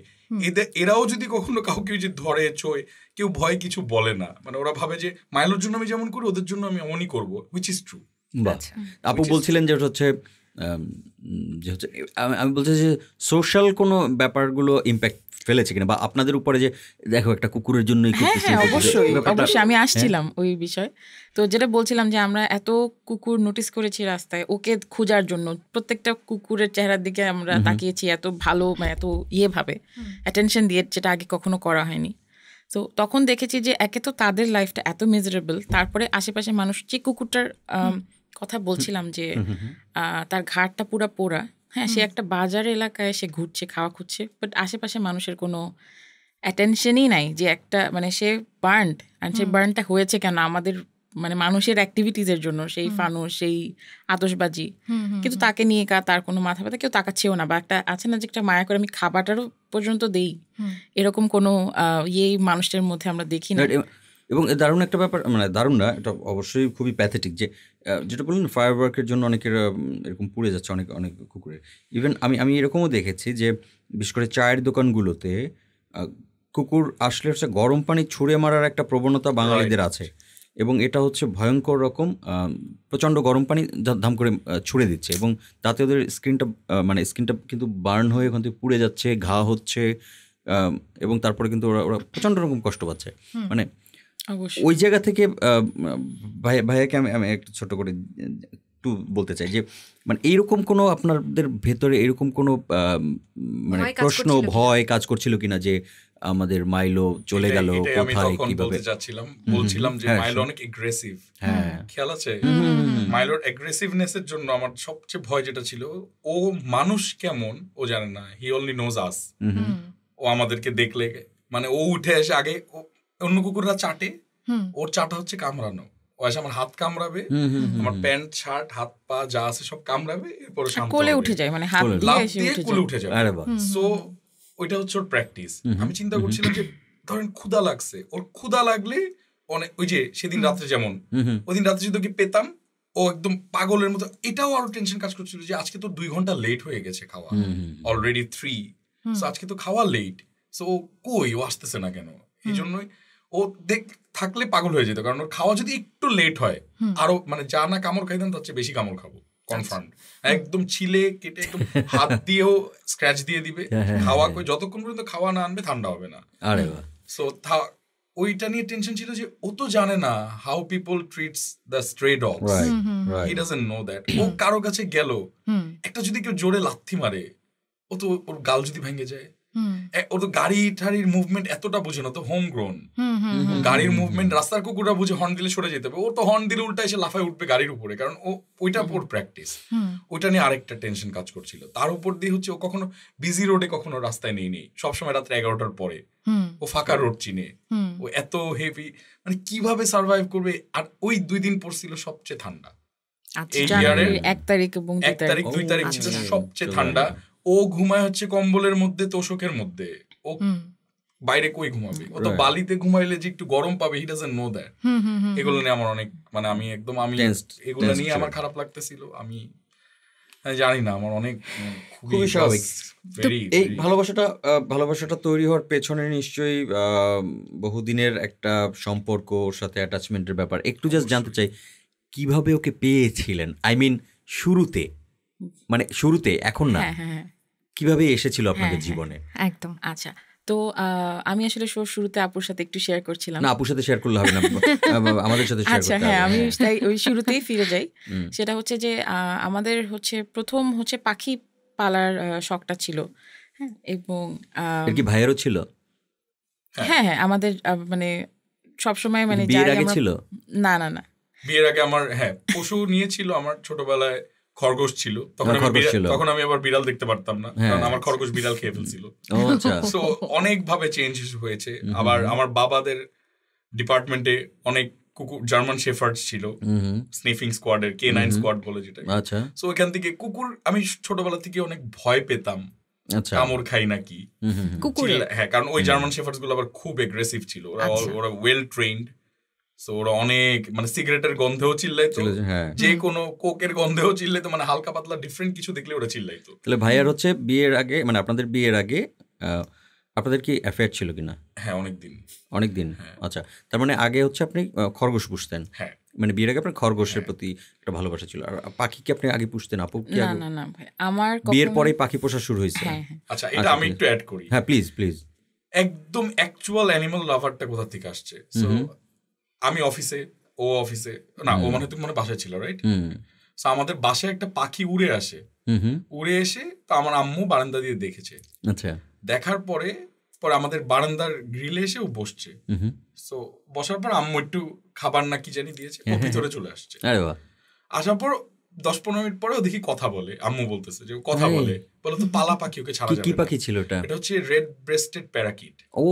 S4: এরাও যদি কখনো কাউকে যে ধরে ছোয়, কেউ ভয় কিছু বলে না। মানে ওরা ভাবে যে মাইলোর জন্য আমি যেমন করি ওদের জন্য আমি এমনই করবো, হুইচ ইজ ট্রু।
S2: আপু বলছিলেন যে হচ্ছে আমি বলছি যে সোশ্যাল কোনো ব্যাপারগুলো ইম্প্যাক্ট ফেলেছে কিনা, বা আপনাদের উপরে যে দেখো একটা কুকুরের জন্যই।
S1: হ্যাঁ, অবশ্যই আমি আসছিলাম ওই বিষয়। তো যেটা বলছিলাম যে আমরা এত কুকুর নোটিস করেছি রাস্তায় ওকে খোঁজার জন্য, প্রত্যেকটা কুকুরের চেহারার দিকে আমরা তাকিয়েছি এত ভালো, মানে এত ভাবে অ্যাটেনশন দিয়ে, যেটা আগে কখনো করা হয়নি। তো তখন দেখেছি যে একে তো তাদের লাইফটা এত মিজারেবল, তারপরে আশেপাশে মানুষ, যে কুকুরটার কথা বলছিলাম যে তার ঘাড়টা পুরা পোড়া, হ্যাঁ, সে একটা বাজার এলাকায় সে ঘুরছে, খাওয়া খুঁজছে, বাট আশেপাশে মানুষের কোনো অ্যাটেনশনই নাই যে একটা, মানে সে বার্নড, আর সেই বার্নটা হয়েছে কেন আমাদের মানে মানুষের অ্যাক্টিভিটিসের জন্য, সেই ফানুস, সেই আতশবাজি, কিন্তু তাকে নিয়ে তার কোনো মাথা ব্যথা কেউ তাকাচ্ছেও না, বা একটা আছে না যে একটা মায়া করে আমি খাবারটারও পর্যন্ত দেই, এরকম কোনো মানুষের মধ্যে আমরা দেখি না।
S2: এবং দারুণ একটা ব্যাপার, মানে দারুণ না, এটা অবশ্যই খুবই প্যাথেটিক, যে যেটা বললেন ফায়ার ওয়ার্কের জন্য অনেকের এরকম পুড়ে যাচ্ছে, অনেক কুকুরের। ইভেন আমি এরকমও দেখেছি যে বিশেষ করে চায়ের দোকানগুলোতে কুকুর আসলে হচ্ছে গরম পানি ছুঁড়ে মারার একটা প্রবণতা বাঙালিদের আছে, এবং এটা হচ্ছে ভয়ঙ্কর রকম, প্রচণ্ড গরম পানি ধাম করে ছুঁড়ে দিচ্ছে, এবং তাতে ওদের স্কিনটা কিন্তু বার্ন হয়ে ওখান থেকে পুড়ে যাচ্ছে, ঘা হচ্ছে, এবং তারপরে কিন্তু ওরা প্রচণ্ড রকম কষ্ট পাচ্ছে। মানে ওই জায়গা থেকে ভাইয়াকে আমি একটু ছোট করে একটু বলতে চাই যে মানে এইরকম কোনো আপনাদের ভেতরে এরকম কোনো মানে প্রশ্ন, ভয় কাজ করছিল কিনা যে আমাদের মাইলো চলে গেল কোথায়, কিভাবে?
S4: বলছিলাম যে মাইলো অনেক এগ্রেসিভ, খেয়াল আছে? মাইলোর এগ্রেসিভনেসের জন্য আমার সবচেয়ে ভয় যেটা ছিল, ও মানুষ কেমন ও জানে না, হি অনলি নোজ আস। ও আমাদেরকে দেখলে মানে ও উঠে এসে আগে অন্য কুকুররা চাটে, ওর চাটা হচ্ছে কামড়ানো। ও এসে আমার হাত কামড়াবে, আমার প্যান্ট শার্ট হাত পা যা আছে সব কামড়াবে, এরপরে
S1: কোলে উঠে যায়, মানে হাত দিয়ে
S4: কোলে উঠে যায়। সো ওইটা হচ্ছে ওর প্র্যাকটিস। আমি চিন্তা করছিলাম যে ধরেন ক্ষুধা লাগছে, ওর ক্ষুধা লাগলে অনেক, ওই যে সেদিন রাত্রে যেমন, ওই দিন রাত্রে যদি পেতাম ও একদম পাগলের মতো, এটাও আরো টেনশন কাজ করছিল যে আজকে তো 2 ঘন্টা লেট হয়ে গেছে খাওয়া, অলরেডি 3, সো আজকে তো খাওয়া লেট, সো কই ও আসতেছে না কেন? এই জন্যই ও থাকলে পাগল হয়ে যেত, কারণ ওর খাওয়া যদি একটু লেট হয় আরো মানে যা না কামড় খাইতাম তার চেয়ে বেশি কামড় খাবো, কনফার্ম। একদম ছিলে কেটে একদম হাত দিয়েও স্ক্র্যাচ দিয়ে দিবে। খাওয়া যতক্ষণ পর্যন্ত খাওয়া না আনবে ঠান্ডা হবে না। সো ওইটা নিয়ে টেনশন ছিল যে ও তো জানে না how people treats the stray dogs, he doesn't know that. ও কারো কাছে গেল, একটা যদি কেউ জোরে লাথি মারে, ও তো ওর গাল যদি ভেঙে যায়, ও তো গাড়ি ঠাড়ির মুভমেন্ট এতটা বুঝে না, তো হোম গ্রোন গাড়ির মুভমেন্ট, রাস্তার কুকুররা বুঝে হর্ন দিলে সরে যেতে হবে, ও তো হর্ন দিলে উল্টা এসে লাফায় উঠবে গাড়ির উপরে, কারণ ও ওইটা ওর প্র্যাকটিস। ওইটা নিয়ে আরেকটা টেনশন কাজ করছিল। তার উপর দিয়ে হচ্ছে ও কখনো বিজি রোডে কখনো রাস্তায় নেই সবসময় রাত্রে 11টার পরে, ও ফাঁকা রোড চিনে, ও এত হেভি, মানে কিভাবে সার্ভাইভ করবে। আর ওই 2 দিন পড়ছিল সবচেয়ে ঠান্ডা, এই ইয়ারের
S1: 1 তারিখ এবং
S4: 1 তারিখ 2 তারিখ ছিল সবচেয়ে ঠান্ডা। ও ঘুমায় হচ্ছে কম্বলের মধ্যে, তোষকের মধ্যে, ও বাইরে কই ঘুমাবে, ও তো বালিতে ঘুমাইলে যে একটু গরম পাবে, হি ডাজন্ট নো দ্যাট। এগুলো নিয়ে আমার অনেক, মানে আমি এগুলো নিয়ে আমার খারাপ লাগতেছিল। আমি জানি না, আমার অনেক
S2: খুবই স্বাভাবিক। এই ভালোবাসাটা তৈরি হওয়ার পেছনে নিশ্চয়ই বহুদিনের একটা সম্পর্ক, ওর সাথে অ্যাটাচমেন্টের ব্যাপার। একটু জাস্ট জানতে চাই কিভাবে ওকে পেয়েছিলেন, আই মিন শুরুতে, এখন না, কিভাবে এসেছিল আপনাদের জীবনে?
S3: একদম।
S1: আচ্ছা, তো আমি আসলে শুরুতে আপুর সাথে একটু শেয়ার করছিলাম।
S2: না, আপুর সাথে শেয়ার করলে হবে না, আমাদের সাথে শেয়ার করতে হবে।
S1: আচ্ছা, হ্যাঁ, আমি ওই শুরুতেই ফিরে যাই। সেটা হচ্ছে যে আমাদের হচ্ছে প্রথম হচ্ছে পাখি পালার শখটা ছিল, হ্যাঁ, এবং
S2: এর কি ভাইয়েরও ছিল?
S1: হ্যাঁ, আমাদের মানে সবসময়, মানে
S2: বিয়ের আগে ছিল?
S1: না,
S4: বিয়ের আগে আমার পশু নিয়েছিল। আমার ছোটবেলায় খরগোশ ছিল, তখন আমি আবার বিড়াল দেখতে পারতাম না, কারণ আমার খরগোশ বিড়াল খেয়ে ফেলছিল। সো অনেক ভাবে চেঞ্জ হয়েছে। আবার আমার বাবাদের ডিপার্টমেন্টে অনেক কুকুর, জার্মান শেফার্ডস ছিল, স্নিফিং স্কোয়াডের, K9 স্কোয়াড বলে যেটা। সো ওখান থেকে কুকুর আমি ছোটবেলা থেকে অনেক ভয় পেতাম, কামড় খাই নাকি কুকুর। হ্যাঁ, কারণ ওই জার্মান শেফার্ডস গুলো আবার খুব এগ্রেসিভ ছিল, ওরা ওয়েল ট্রেইনড। সো ওরা অনেক, মানে সিগারেটের গন্ধেও চিল্লাইতো, যে কোনো কোকের গন্ধেও চিল্লাইতো, মানে হালকা পাতলা ডিফারেন্ট কিছু দেখলে ওরা চিল্লাইতো।
S2: তাহলে ভাইয়ার হচ্ছে বিয়ের আগে, মানে আপনাদের বিয়ের আগে আপনাদের কি অ্যাফেয়ার ছিল কিনা?
S4: হ্যাঁ, অনেক দিন।
S2: আচ্ছা, তার মানে আগে হচ্ছে আপনি খরগোশ পুষতেন?
S4: হ্যাঁ,
S2: মানে বিয়ের আগে আপনার খরগোশের প্রতি একটা ভালোবাসা ছিল। আর পাখি কি আপনি আগে পুষতেন? আপু কি আগে?
S1: না ভাই, আমার
S2: বিয়ের পরেই পাখি পোষা শুরু হয়েছে?
S4: আচ্ছা, এটা আমি একটু অ্যাড করি।
S2: হ্যাঁ, প্লিজ।
S4: একদম অ্যাকচুয়াল অ্যানিমাল লাভারটা কোথা থেকে আসছে? সো আমি অফিসে, ও অফিসে, না ও মানে বাসায় ছিল, রাইট? সো আমাদের বাসায় একটা পাখি উড়ে এসে তো আমার আম্মু বারান্দা দিয়ে দেখেছে।
S2: আচ্ছা,
S4: দেখার পরে আমাদের বারান্দার গ্রিলে এসে ও বসছে। সো বসার পর আম্মু একটু খাবার না কি জানি দিয়েছে, ও ভিতরে চলে আসছে। আসার পর 10-15 মিনিট পরে ও দেখি কথা বলে। আম্মু বলতেছে যে কথা বলে তো পালা পাখি, ওকে ছাড়া যাবে না।
S2: কি পাখি ছিল এটা?
S4: এটা হচ্ছে রেড ব্রেস্টেড প্যারাকিট।
S2: ও,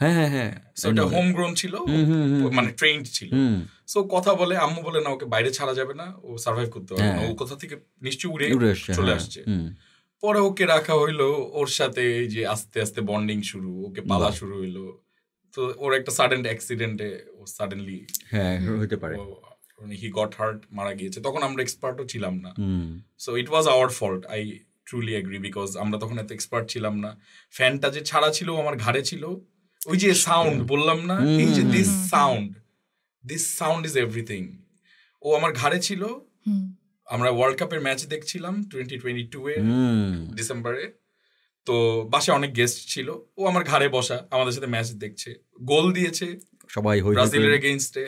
S2: হ্যাঁ।
S4: সো এটা হোম গ্রোন ছিল, মানে ট্রেইনড ছিল। সো কথা বলে, আম্মু বলে না, ওকে বাইরে ছাড়া যাবে না, ও সার্ভাইভ করতে পারবে না, ও কোথা থেকে নিশ্চয়ই উড়ে চলে আসছে। পরে ওকে রাখা হইলো, ওর সাথে যে আস্তে আস্তে বন্ডিং শুরু, ওকে পালা শুরু হইলো। তো ওর একটা সাডেন অ্যাক্সিডেন্টে ও সাডেনলি
S2: হতে পারে
S4: হি গট হার্ট, মারা গিয়েছে। তখন আমরা এক্সপার্টও ছিলাম না। So it was our fault, I truly agree, because আমরা তখন এত এক্সপার্ট ছিলাম না। ফ্যানটা যে ছাড়া ছিল আমার ঘাড়ে ছিল, ওই যে সাউন্ড বললাম না, এই যে দিস সাউন্ড ইজ এভরিথিং, ও আমার ঘাড়ে ছিল। আমরা ওয়ার্ল্ড কাপের ম্যাচ দেখছিলাম 2022 এর ডিসেম্বরে। তো বাসায় অনেক গেস্ট ছিল, ও আমার ঘাড়ে বসা আমাদের সাথে ম্যাচ দেখছে, গোল দিয়েছে সবাই ব্রাজিলের এগেইনস্টে।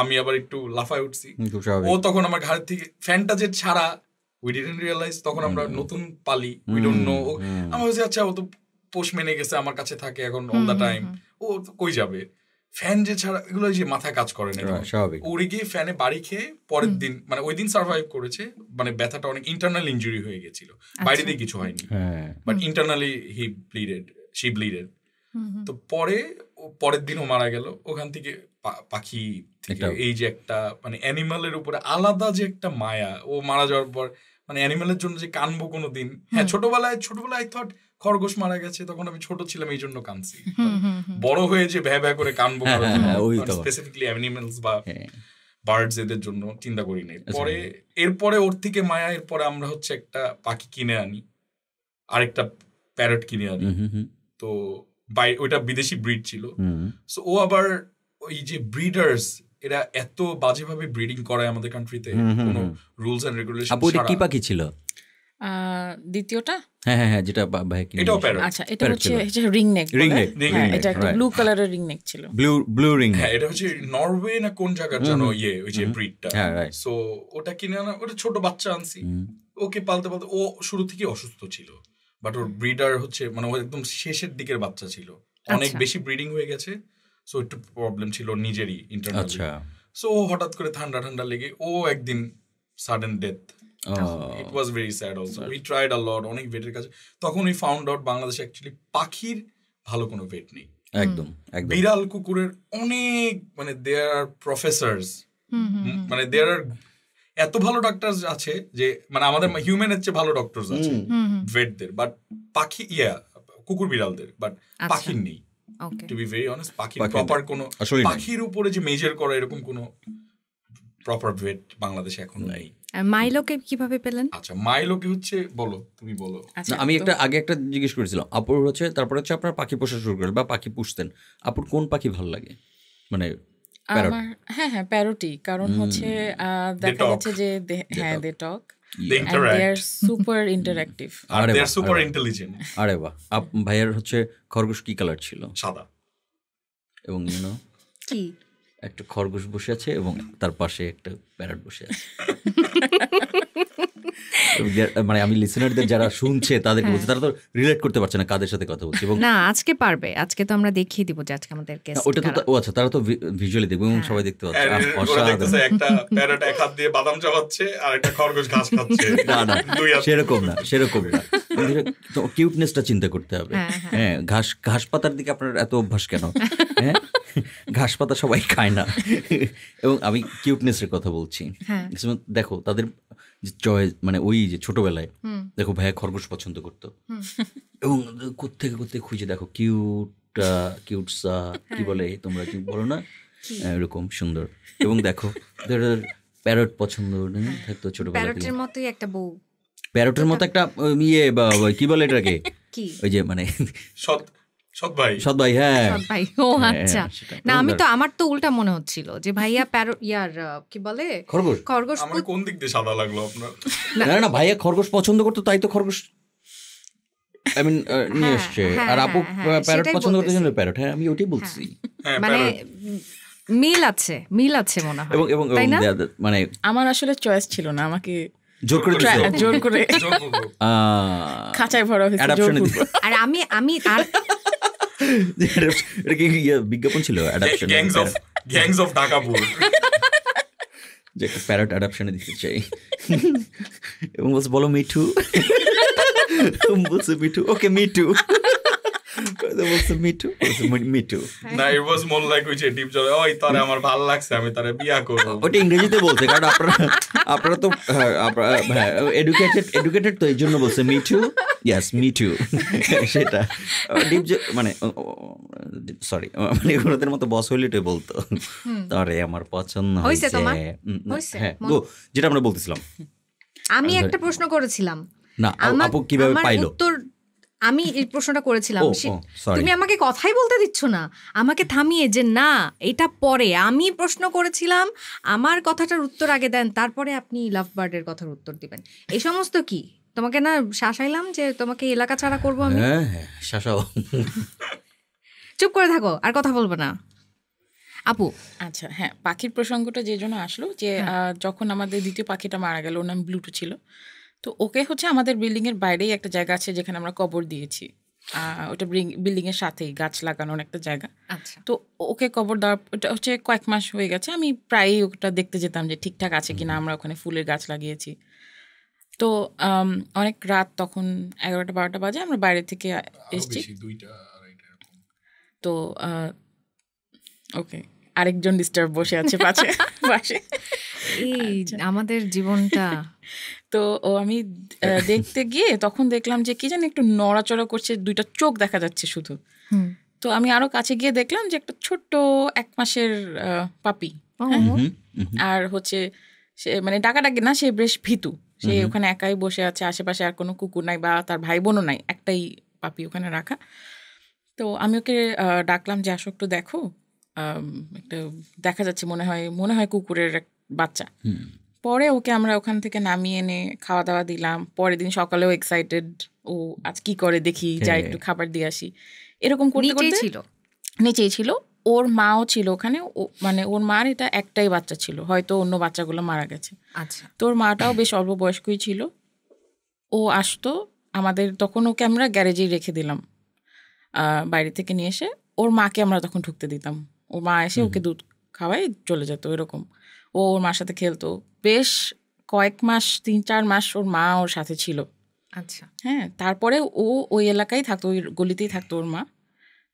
S4: আমি আবার একটু লাফায় উঠছি, ও তখন আমার ঘাড় থেকে ফ্যানটা যে ছাড়া, উই ডিডন্ট রিয়ালাইজ, তখন আমরা নতুন পালি, উই ডোন্ট নো। আমার কাছে আচ্ছা, ও তো পোষ মেনে গেছে, আমার কাছে থাকে এখন অল দ্য টাইম, ও কই যাবে, ফ্যান যে ছাড়া, এগুলো যে মাথায় কাজ করে না। উড়ে গিয়ে ফ্যানে বাড়ি খেয়ে পরের দিন, মানে ওই দিন সার্ভাইভ করেছে, মানে ব্যথাটা অনেক ইন্টারনাল ইনজুরি হয়ে গেছিল, বাইরে দিয়ে কিছু হয়নি, বাট ইন্টারনালি শি ব্লিডেড। তো পরের দিন ও মারা গেল। ওখান থেকে পাখি থেকে এই যে একটা, মানে অ্যানিমালের উপরে আলাদা যে একটা মায়া, ও মারা যাওয়ার পর, মানে অ্যানিমালের জন্য যে কানবো কোনোদিন। হ্যাঁ, ছোটবেলায় আই থট খরগোশ মারা গেছে, তখন আমি ছোট ছিলাম, এই জন্য কানছি। বড় হয়ে যে ভ্যা করে কানবো, স্পেসিফিকলি অ্যানিমালস বা বার্ডস, এদের জন্য চিন্তা করি নাই। এরপরে ওর থেকে মায়া, এরপরে আমরা হচ্ছে একটা পাখি কিনে আনি, আরেকটা প্যারট কিনে আনি। তো ওইটা বিদেশি ব্রিড ছিল। সো ও আবার ওই যে ব্রিডার্স, এরা এত বাজেভাবে ব্রিডিং করায় আমাদের কান্ট্রিতে, কোনো রুলস এন্ড রেগুলেশন ছাড়া।
S2: কি পাখি ছিল?
S1: দ্বিতীয়টা
S2: হ্যাঁ হ্যাঁ হ্যাঁ, যেটা ভাই কিনে
S4: এটাও
S2: নিয়ে
S4: প্যারট।
S1: আচ্ছা এটা
S2: Parrot
S1: হচ্ছে
S2: ছিল।
S1: রিং নেক
S2: Ring neck,
S1: হ্যাঁ
S4: ring
S1: এটা
S4: neck,
S1: একটা
S2: right.
S1: ব্লু কালারের রিং নেক ছিল।
S2: Blue ring.
S4: হ্যাঁ এটা হচ্ছে নরওয়ে না কোন জায়গার যেন ওই যে ব্রিডটা।
S2: হ্যাঁ, right.
S4: সো ওটা কিনে আনা, ওটা ছোট বাচ্চা আনছি, ওকে পালতে পালতে ও শুরু থেকে অসুস্থ ছিল, বাট ওর ব্রিডার হচ্ছে মানে ও একদম শেষের দিকের বাচ্চা ছিল, অনেক বেশি ব্রিডিং হয়ে গেছে, সো একটু প্রবলেম ছিল নিজেরই ইন্টারনালি।
S2: আচ্ছা।
S4: সো হঠাৎ করে ঠান্ডা ঠান্ডা লেগে ও একদিন sudden death. It was very sad also. We tried a lot, অনেক ভেটের কাছে, তখন উই ফাউন্ড আউট বাংলাদেশে অ্যাকচুয়ালি পাখির ভালো কোনো ভেট নেই।
S2: একদম একদম।
S4: বিড়াল কুকুরের অনেক মানে দেয়ার আর প্রফেসরস, মানে দেয়ার আর এত ভালো ডাক্তার আছে যে মানে আমাদের হিউম্যানের চেয়ে ভালো ডক্টরস আছে ভেটদের, বাট পাখি কুকুর বিড়ালদের, বাট পাখির নেই। টু বি ভেরি অনেস্ট, পাখির প্রপার কোনো পাখির উপরে যে মেজার করা এরকম কোনো প্রপার ভেট বাংলাদেশে এখন নাই।
S3: মাইলোকে কিভাবে পেলেন?
S4: আচ্ছা মাইলোকে হচ্ছে বলো, তুমি বলো।
S1: আচ্ছা
S2: আমি আগে একটা জিজ্ঞেস করেছিলাম আপুর হচ্ছে, তারপরে হচ্ছে আপনার পাখি পোষা শুরু করলেন বা পাখি পুষতেন, আপুর কোন পাখি ভালো লাগে? মানে
S1: আমার হ্যাঁ প্যারোটি, কারণ হচ্ছে দেখা যাচ্ছে যে হ্যাঁ দে টক
S4: They
S1: and they are
S4: interact.
S1: super interactive.
S4: আর
S2: আরে
S4: they are
S2: বাহ,
S4: super
S2: আরে বাহ।
S4: intelligent.
S2: আরে বাহ। ভাইয়ার হচ্ছে খরগোশ কি কালার ছিল?
S4: সাদা।
S2: এবং
S3: কি
S2: একটা খরগোশ বসে আছে এবং তার পাশে একটা প্যারট বসে আছে। মানে আমি লিসেনারদের যারা শুনছে তাদেরকে বলছি, তারা তো রিলেট করতে পারছে না কাদের সাথে কথা বলছি। এবং
S3: না আজকে পারবে, আজকে তো আমরা দেখিয়ে দিব যে আজকে আমাদের গেস্ট
S2: ওটা তো ও আচ্ছা, তারা তো ভিজুয়ালি দেখবে এবং সবাই দেখতে পাচ্ছে।
S4: আর ওরা
S2: অসাধারণ।
S4: দেখতেছে একটা প্যারট এক হাত দিয়ে বাদাম চাবাচ্ছে আর একটা খরগোশ ঘাস খাচ্ছে।
S2: না না
S4: দুই হাত।
S2: সেরকম না। কিউটনেসটা চিন্তা করতে হবে। হ্যাঁ, ঘাস পাতার দিকে আপনার এত অভ্যাস কেন? হ্যাঁ, ঘাস পাতা সবাই খায় না। এবং আমি কিউটনেসের কথা বলছি। দেখো তাদের চয়েস, মানে ওই যে ছোটবেলায় দেখো ভাইয়া খরগোশ পছন্দ করতো এবং কোত্থেকে খুঁজে দেখো কিউটসা কি বলে তোমরা, কি বলো না, এরকম সুন্দর। এবং দেখো প্যারট পছন্দ থাকতো ছোটবেলা থেকে।
S3: প্যারটের মতোই একটা বউ,
S2: প্যারটের মতো একটা কি বলে এটাকে,
S3: কি
S2: ওই যে মানে
S4: সৎ ভাই।
S2: সৎ ভাই। হ্যাঁ
S3: ভাই, ও আচ্ছা। না আমি তো, আমার তো উল্টা মনে হচ্ছিল যে ভাইয়া প্যারট কি বলে খরগোশ
S4: আমার কোন দিক দিয়ে সাদা লাগলো আপনার?
S2: না ভাইয়া খরগোশ পছন্দ করতো, তাই তো খরগোশ নিয়ে এসছে। আর আপু প্যারট পছন্দ করতে জন্য প্যারট। হ্যাঁ আমি ওটাই বলছি।
S3: মানে মিল আছে মনে হয়।
S2: এবং মানে
S1: আমার আসলে চয়েস ছিল না, আমাকে
S2: জোর করে
S1: জোর করে খাঁচায় ভরা হয়েছে জোরপূর্বক।
S3: আর আমি আর
S2: এটা কি বিজ্ঞাপন ছিল অ্যাডাপশন,
S4: গ্যাংস অফ ঢাকাপুর,
S2: যে একটা প্যারট অ্যাডাপশনে দিতে চাই। এবং বলো মিঠু, বলছে মিঠু, ওকে মিঠু, বলছে মিঠু, মিঠু।
S4: না ইট ওয়াজ মোর লাইক ওই যে ডিপ জলে, ওই তারে আমার ভালো লাগছে, আমি তারে বিয়া করব।
S2: ওটা ইংরেজিতে বলছে, কারণ আপনারা তো এডুকেটেড তো, এই জন্য বলছে মিঠু। ইয়েস মিঠু। সেটা ডিপ মানে সরি, মানে ওদের মতো বস হইলে এটাই বলতো, তারে আমার পছন্দ হয়েছে। হ্যাঁ যেটা আমরা বলতেছিলাম।
S3: আমি একটা প্রশ্ন করেছিলাম
S2: না, আপু কিভাবে পাইলো
S3: উত্তর, আমি এই প্রশ্নটা করেছিলাম, তুমি আমাকে কথাই বলতে দিচ্ছ না, আমাকে থামিয়ে যে না এটা পরে। আমি প্রশ্ন করেছিলাম, আমার কথাটার উত্তর আগে দেন, তারপরে আপনি লাভ বার্ডের কথার উত্তর দিবেন। এই সমস্ত কি তোমাকে না শাসাইলাম যে তোমাকে এলাকা ছাড়া করবো আমি?
S2: হ্যাঁ শাসাও।
S3: চুপ করে থাকো, আর কথা বলবো না আপু।
S1: আচ্ছা হ্যাঁ, পাখির প্রসঙ্গটা যে জন্য আসলো যে যখন আমাদের দ্বিতীয় পাখিটা মারা গেল, ওর নাম ব্লুটু ছিল, তো ওকে হচ্ছে আমাদের বিল্ডিংয়ের বাইরেই একটা জায়গা আছে যেখানে আমরা কবর দিয়েছি। ওটা বিল্ডিংয়ের সাথেই গাছ লাগানোর একটা জায়গা।
S3: আচ্ছা,
S1: তো ওকে কবর দেওয়ার ওটা হচ্ছে কয়েক মাস হয়ে গেছে, আমি প্রায়ই ওটা দেখতে যেতাম যে ঠিকঠাক আছে কিনা। আমরা ওখানে ফুলের গাছ লাগিয়েছি। তো অনেক রাত, তখন 11টা-12টা বাজে, আমরা বাইরে থেকে এসেছি। তো ওকে আরেকজন ডিস্টার্ব বসে আছে পাশে।
S3: এই আমাদের জীবনটা।
S1: তো আমি দেখতে গিয়ে তখন দেখলাম যে কি জানি একটু নড়াচড়া করছে, দুইটা চোখ দেখা যাচ্ছে শুধু। তো আমি আরো কাছে গিয়ে দেখলাম যে একটা ছোট্ট 1 মাসের পাপি। আর হচ্ছে সে মানে ডাকাডাকি না, সে বেশ ভীতু। সে ওখানে একাই বসে আছে, আশেপাশে আর কোনো কুকুর নাই বা তার ভাই বোনও নাই, একটাই পাপি ওখানে রাখা। তো আমি ওকে ডাকলাম যে আসো একটু দেখো, একটা দেখা যাচ্ছে মনে হয় কুকুরের বাচ্চা। পরে ওকে আমরা ওখান থেকে নামিয়ে এনে খাওয়া দাওয়া দিলাম। পরের দিন সকালেও এক্সাইটেড, ও আজ কি করে দেখি, যাই একটু খাবার দিয়ে আসি, এরকম করতে
S3: নিচেই
S1: করতে
S3: ছিল।
S1: নিচেই ছিল। ওর মাও ছিল ওখানে, মানে ওর মার এটা একটাই বাচ্চা ছিল, হয়তো অন্য বাচ্চাগুলো মারা গেছে।
S3: আচ্ছা,
S1: তো ওর মাটাও বেশ অল্প বয়স্কই ছিল। ও আসতো আমাদের, তখন ওকে আমরা গ্যারেজেই রেখে দিলাম, বাইরে থেকে নিয়ে এসে ওর মাকে আমরা তখন ঢুকতে দিতাম। ওর মা এসে ওকে দুধ খাওয়াই চলে যেত, এরকম। ও ওর মার সাথে খেলতো বেশ কয়েক মাস, 3-4 মাস ওর মা ওর সাথে ছিল।
S3: আচ্ছা।
S1: হ্যাঁ, তারপরে ও ওই এলাকায় থাকতো, ওই গলিতেই থাকতো ওর মা।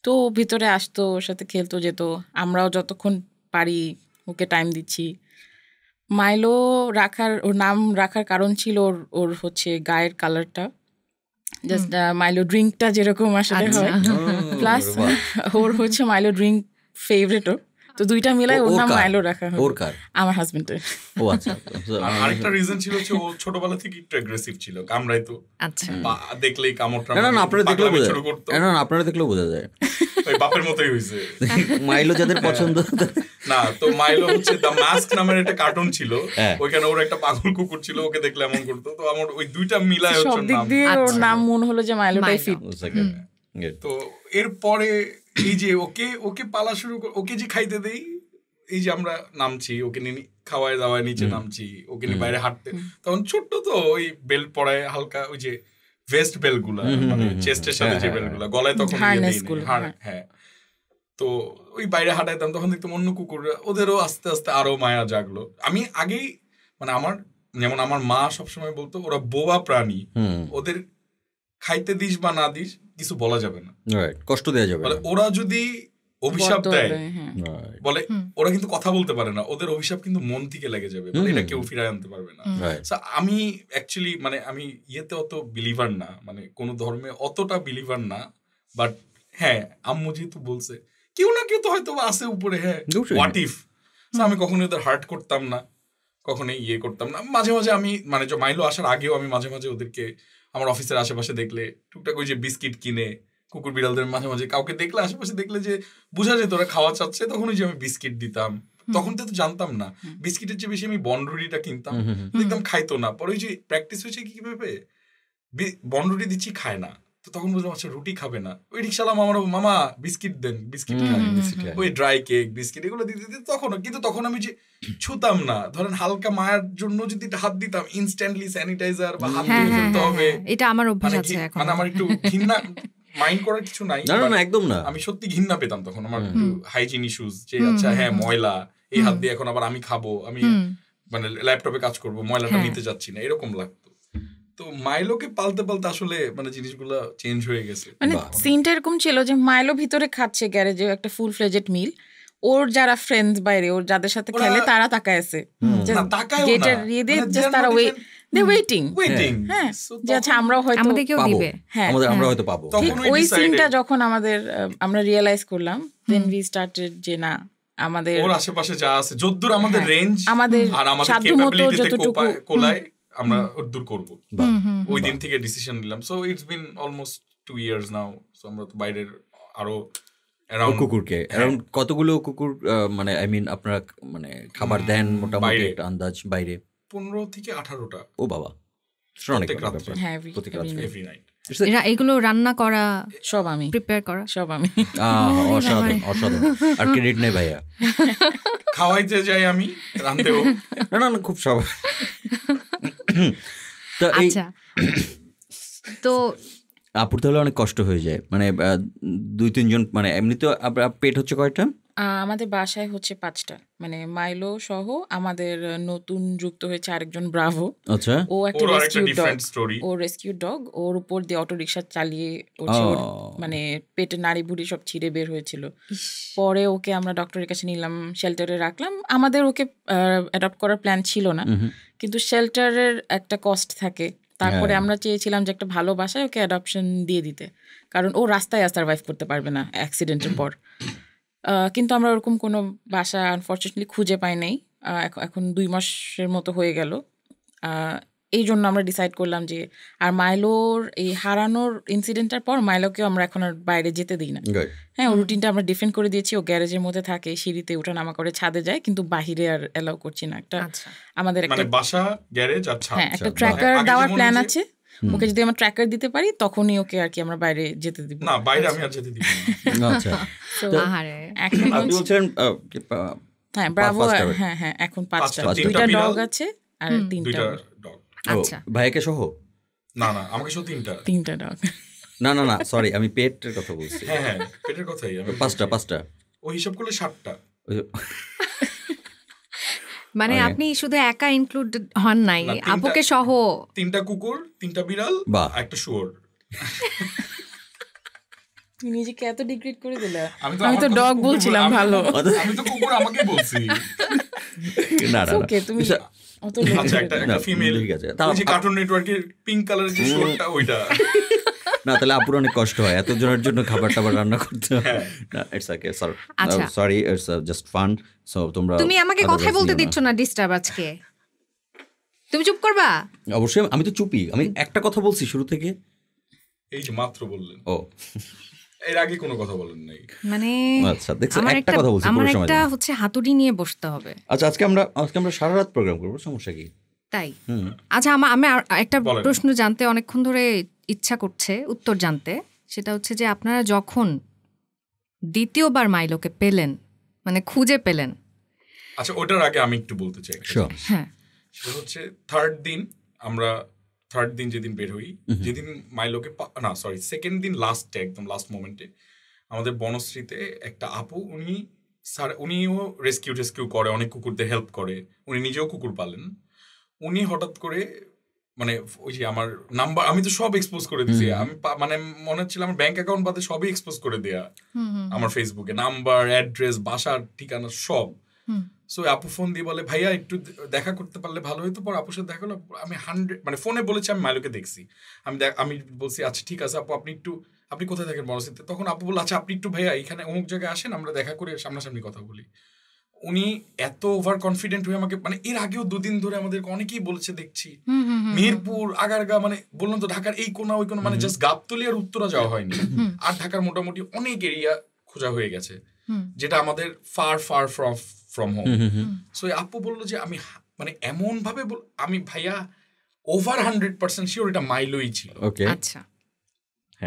S1: তো ভিতরে আসতো, ওর সাথে খেলতো, যেত। আমরাও যতক্ষণ পারি ওকে টাইম দিচ্ছি। মাইলো রাখার, ওর নাম রাখার কারণ ছিল ওর হচ্ছে গায়ের কালারটা, জাস্ট মাইলো ড্রিঙ্কটা যেরকম আসলে হয়, প্লাস ওর হচ্ছে মাইলো ড্রিঙ্ক ফেভারিটও। তো দুইটা মিলাই ওর নাম মাইলো রাখা হয়।
S2: ওর কার?
S1: আমার হাজবেন্ডের।
S2: ও আচ্ছা।
S4: আরেকটা রিজন ছিল হচ্ছে ও ছোটবেলা থেকে একটু অ্যাগ্রেসিভ ছিল, কামড়াইতো।
S3: আচ্ছা,
S4: দেখলেই কামড়টা
S2: না আপনারা দেখলেও বোঝা
S4: শুরু করতো।
S2: না, আপনারা দেখলেও বোঝা যায়।
S4: ওই বাপের মতোই হয়েছে।
S2: মাইলো যাদের পছন্দ।
S4: না, তো মাইলো হচ্ছে দ্য মাস্ক নামের একটা কার্টুন ছিল, ওইখানে ওর একটা পাগল কুকুর ছিল, ওকে দেখলে এমন করতো। তো আমার ওই দুইটা মিলায়
S1: সব
S4: হচ্ছে
S1: দিক
S4: নাম।
S1: দিয়ে ওর নাম মনে হলো যে মাইলোটাই ফিট।
S4: তো এরপরে এই যে ওকে পালা শুরু, ওকে যে খাইতে দেই, এই যে আমরা নামছি ওকে নিয়ে খাওয়ায় দাওয়ায় নিচে নামছি, ওকে নিয়ে বাইরে হাঁটতে, তখন ছোট্ট তো ওই বেল্ট পরায় হালকা, ওই যে ভেস্ট বেল্ট গুলা, মানে চেস্টের সাথে যে বেল্ট গুলা গলায় তখন হ্যাঁ। তো ওই বাইরে হাঁটাইতাম, তখন দেখতাম অন্য কুকুররা, ওদেরও আস্তে আস্তে আরো মায়া জাগলো। আমি আগেই মানে যেমন আমার মা সবসময় বলতো ওরা বোবা প্রাণী, ওদের খাইতে দিস বা না দিস কিছু বলা যাবে না,
S2: কষ্ট দেওয়া যাবে না।
S4: ওরা যদি অভিশাপ দেয় বলে, ওরা কিন্তু কথা বলতে পারে না, ওদের অভিশাপ কিন্তু মন থেকে লেগে যাবে, এটা কেউ ফিরায় আনতে পারবে না। আমি অ্যাকচুয়ালি মানে আমি ইয়েতে অত বিলিভার না, মানে কোন ধর্মে অতটা বিলিভার না, বাট হ্যাঁ আম্মু যেহেতু বলছে কেউ না কেউ তো হয়তো আছে উপরে, হ্যাঁ হোয়াট ইফ। আমি কখনো ওদের হার্ট করতাম না, কখনো ইয়ে করতাম না। মাঝে মাঝে আমি মানে মাইলো আসার আগেও আমি মাঝে মাঝে ওদেরকে আমার অফিসের আশেপাশে দেখলে টুকটাক ওই যে বিস্কিট কিনে, কুকুর বিড়ালদের মাঝে মাঝে কাউকে দেখলে আশেপাশে দেখলে যে বোঝা যেত ওরা খাওয়া চাচ্ছে, তখন ওই যে আমি বিস্কিট দিতাম। তখন তো জানতাম না, বিস্কিটের চেয়ে বেশি আমি বনরুটিটা কিনতাম, দেখতাম খাইতো না। পরে ওই যে প্র্যাকটিস হয়েছে কিভাবে বনরুটি দিচ্ছি খায় না, তো তখন বুঝলাম আচ্ছা রুটি খাবে না। ওই রিক্সালাম আমার মামা বিস্কিট দেন, বিস্কিট খায়, ওই ড্রাই কেক বিস্কিট এগুলো দিতে দিতে তখন, কিন্তু তখন আমি যে ছুতাম না, ধরেন হালকা মায়ের জন্য যদি হাত দিতাম ইনস্ট্যান্টলি স্যানিটাইজার বা হাত দিয়ে ফেলতে হবে,
S3: এটা আমার অভ্যাস আছে এখন।
S4: মানে আমার একটু ঘৃণা, মাইন্ড করার কিছু নাই,
S2: না একদম না,
S4: আমি সত্যি ঘৃণা পেতাম তখন। আমার একটু হাইজিন ইস্যুস, যে আচ্ছা হ্যাঁ ময়লা, এই হাত দিয়ে এখন আবার আমি খাবো, আমি মানে ল্যাপটপে কাজ করবো, ময়লাটা নিতে যাচ্ছি না, এরকম লাগতো। তো মাইলোকে পালতে পালতে আসলে মানে জিনিসগুলো চেঞ্জ হয়ে গেছে।
S1: মানে সিনটা এরকম ছিল যে মাইলো ভিতরে খাচ্ছে গ্যারেজে একটা ফুল ফ্লেজেড মিল, ওর যারা ফ্রেন্ডস বাইরে, ওর যাদের সাথে খেলে তারা তাকায় আছে, গেটের ইয়ে দিয়ে তারা ওয়েটিং, হ্যাঁ যে আচ্ছা আমরাও হয়তো
S3: আমাদেরকেও দিবে,
S1: হ্যাঁ
S2: আমরা হয়তো পাবো।
S1: ঠিক ওই সিনটা যখন আমরা রিয়েলাইজ করলাম, দেন উই স্টার্টেড যে না, আমাদের
S4: ওর আশেপাশে যা আছে যদ্দূর আমাদের রেঞ্জ,
S1: আমাদের
S4: আর আমাদের
S1: সাধ্যমতো
S4: যতটুকু কোলায় আমরা দূর করব, ওই দিন থেকে ডিসিশন নিলাম। So it's been almost 2 years now. So আমরা তো বাইরের আরো অ্যারাউন্ড
S2: কুকুরকে অ্যারাউন্ড কতগুলো কুকুর মানে আই মিন আপনারা মানে খাবার দেন মোটামুটি একটা আন্দাজ? বাইরে
S4: 15 থেকে 18টা।
S2: ও বাবা,
S4: এভরি নাইট।
S3: এগুলো রান্না করা
S1: সব আমি,
S3: প্রিপেয়ার করা
S1: সব আমি।
S2: অসাধারণ অসাধারণ। আর ক্রেডিট নেই ভাইয়া,
S4: খাওয়াইতে যাই আমি, রাঁধতেও
S2: না খুব সব।
S3: আচ্ছা, তো
S2: আপুর তাহলে অনেক কষ্ট হয়ে যায়, মানে 2-3 জন, মানে এমনি তো পেট হচ্ছে কয়টা?
S1: আমাদের বাসায় হচ্ছে 5টা, মানে মাইলো সহ আমাদের নতুন যুক্ত হয়েছে আরেকজন ব্রাভো।
S2: আচ্ছা,
S1: ও একটা রেস্কিউ ডগ, ওর উপর দিয়ে অটো রিক্সা চালিয়ে মানে পেটের নাড়ি ভুড়ি সব ছিঁড়ে বের হয়েছিল। পরে ওকে আমরা ডক্টরের কাছে নিলাম, শেল্টারে রাখলাম। আমাদের ওকে অ্যাডপ্ট করার প্ল্যান ছিল না, কিন্তু শেল্টারের একটা কস্ট থাকে। তারপরে আমরা চেয়েছিলাম যে একটা ভালো বাসায় ওকে অ্যাডপশন দিয়ে দিতে, কারণ ও রাস্তায় সারভাইভ করতে পারবে না অ্যাক্সিডেন্টের পর। কিন্তু আমরা ওরকম কোনো বাসা আনফর্চুনেটলি খুঁজে পাই নাই। এখন 2 মাসের মতো হয়ে গেল। এই জন্য আমরা ডিসাইড করলাম যে আর মাইলোর এই হারানোর ইনসিডেন্টটার পর মাইলোকেও আমরা এখন আর বাইরে যেতে দিই না। হ্যাঁ, ও রুটিনটা আমরা ডিফেন্ড করে দিয়েছি। ও গ্যারেজের মধ্যে থাকে, সিঁড়িতে ওঠানামা করে, ছাদে যায়, কিন্তু বাহিরে আর এলাও করছি না। একটা আমাদের একটা
S4: বাসা, গ্যারেজ আর ছাদ,
S1: হ্যাঁ একটা ট্র্যাকার দেওয়ার প্ল্যান আছে। ওকে যদি আমরা ট্র্যাকার দিতে পারি তখনই ওকে আর কি আমরা বাইরে যেতে দিব
S4: না। বাইরে আমি আর যেতে দিব না।
S2: আচ্ছা,
S1: এখন
S2: আপনি বলছেন
S1: হ্যাঁ ব্রাভো, হ্যাঁ হ্যাঁ এখন 5টা, 2টা ডগ আছে আর 3টা
S4: ডগ।
S3: আচ্ছা,
S2: ভাইকে সহ?
S4: না না, আমাকে সহ
S1: 3টা ডগ।
S2: না না না, সরি, আমি পেটের কথা বলছি।
S4: হ্যাঁ হ্যাঁ, পেটের কথাই।
S2: 5টা
S4: ওই হিসাব করলে 7টা।
S3: মানে আপনি শুধু একা ইনক্লুড হন নাই, আপুকে সহ
S4: 3টা কুকুর, 3টা বিড়াল, একটা শুয়োর।
S1: তুমি নিজেকে এত ডিগ্রেড করে দিলে।
S4: আমি
S1: তো ডগ বলছিলাম ভালো।
S4: আমি তো কুকুর আমাকে বলছি।
S2: না না
S1: ওকে, তুমি অত
S4: আচ্ছা, একটা ফিমেল,
S2: ঠিক আছে।
S4: ওই যে কার্টুন নেটওয়ার্কের পিঙ্ক কালারের যে শুয়োরটা, ওইটা।
S2: না, তাহলে আপুর অনেক কষ্ট হয় এত জনের জন্য খাবার টাবার রান্না করতে। না, it's okay, sorry, it's just fun. So তুমি
S3: আমাকে কথাই বলতে দিচ্ছ না, ডিস্টার্ব আজকে। তুমি চুপ করবা?
S2: অবশ্যই, আমি তো চুপই। আমি একটা কথা বলছি শুরু থেকে।
S4: এই যে মাত্র বললেন।
S2: ও,
S4: এর আগে কোনো কথা বলেন নাই
S3: মানে?
S2: আচ্ছা, দেখছো, একটা কথা বলছি,
S3: আমার একটা হচ্ছে হাতুড়ি নিয়ে বসতে হবে।
S2: আচ্ছা, আজকে আমরা সারা রাত প্রোগ্রাম করব, সমস্যা কি?
S3: তাই? আচ্ছা, আমি একটা প্রশ্ন জানতে অনেকক্ষণ ধরে ইচ্ছা করছে, উত্তর জানতে। সেটা হচ্ছে যে আপনারা যখন দ্বিতীয়বার মাইলোকে পেলেন, মানে খুঁজে পেলেন।
S4: আচ্ছা, ওটার আগে আমি একটু বলতে চাই।
S3: হ্যাঁ,
S4: সেটা হচ্ছে থার্ড দিন যেদিন বের হই, যেদিন মাইলোকে সেকেন্ড দিন লাস্টে, একদম লাস্ট মোমেন্টে আমাদের বনশ্রীতে একটা আপু, উনিও রেস্কিউ করে, অনেক কুকুরদের হেল্প করে, উনি নিজেও কুকুর পালেন। উনি হঠাৎ করে মানে ওই যে আমার নাম্বার, আমি তো সব এক্সপোজ করে দিয়েছি। আমি মানে মনে হচ্ছিল আমার ব্যাংক অ্যাকাউন্ট বাদে সবই এক্সপোজ করে দেয়া আমার ফেসবুকে, নাম্বার, অ্যাড্রেস, বাসার ঠিকানা সব। সো আপু ফোন দিয়ে বলে, ভাইয়া একটু দেখা করতে পারলে ভালো হতো। পর আপুর সাথে দেখা হলো। আমি 100 মানে ফোনে বলেছি আমি মাইলোকে দেখছি। আমি বলছি আচ্ছা ঠিক আছে আপু, আপনি কোথায় থাকেন বনশ্রীতে? তখন আপু বলল, আচ্ছা আপনি একটু ভাইয়া এখানে অমুক জায়গায় আসেন, আমরা দেখা করে সামনাসামনি কথা বলি। উনি এত ওভার কনফিডেন্ট হয়ে আমাকে, মানে এর আগেও 2 দিন ধরে আমাদের অনেকেই বলেছে দেখছি মিরপুর, আগারগা, মানে বললাম তো ঢাকার এই কোনা ওই কোনা, মানে জাস্ট গাবতলী আর উত্তরা যাওয়া হয়নি। আর ঢাকার মোটামুটি অনেক এরিয়া খোঁজা হয়ে গেছে, যেটা আমাদের far far from home. So আপু বললো যে আমি মানে এমন ভাবে আমি ভাইয়া ওভার 100% শিওর এটা মাইলোই ছিল।
S3: আচ্ছা,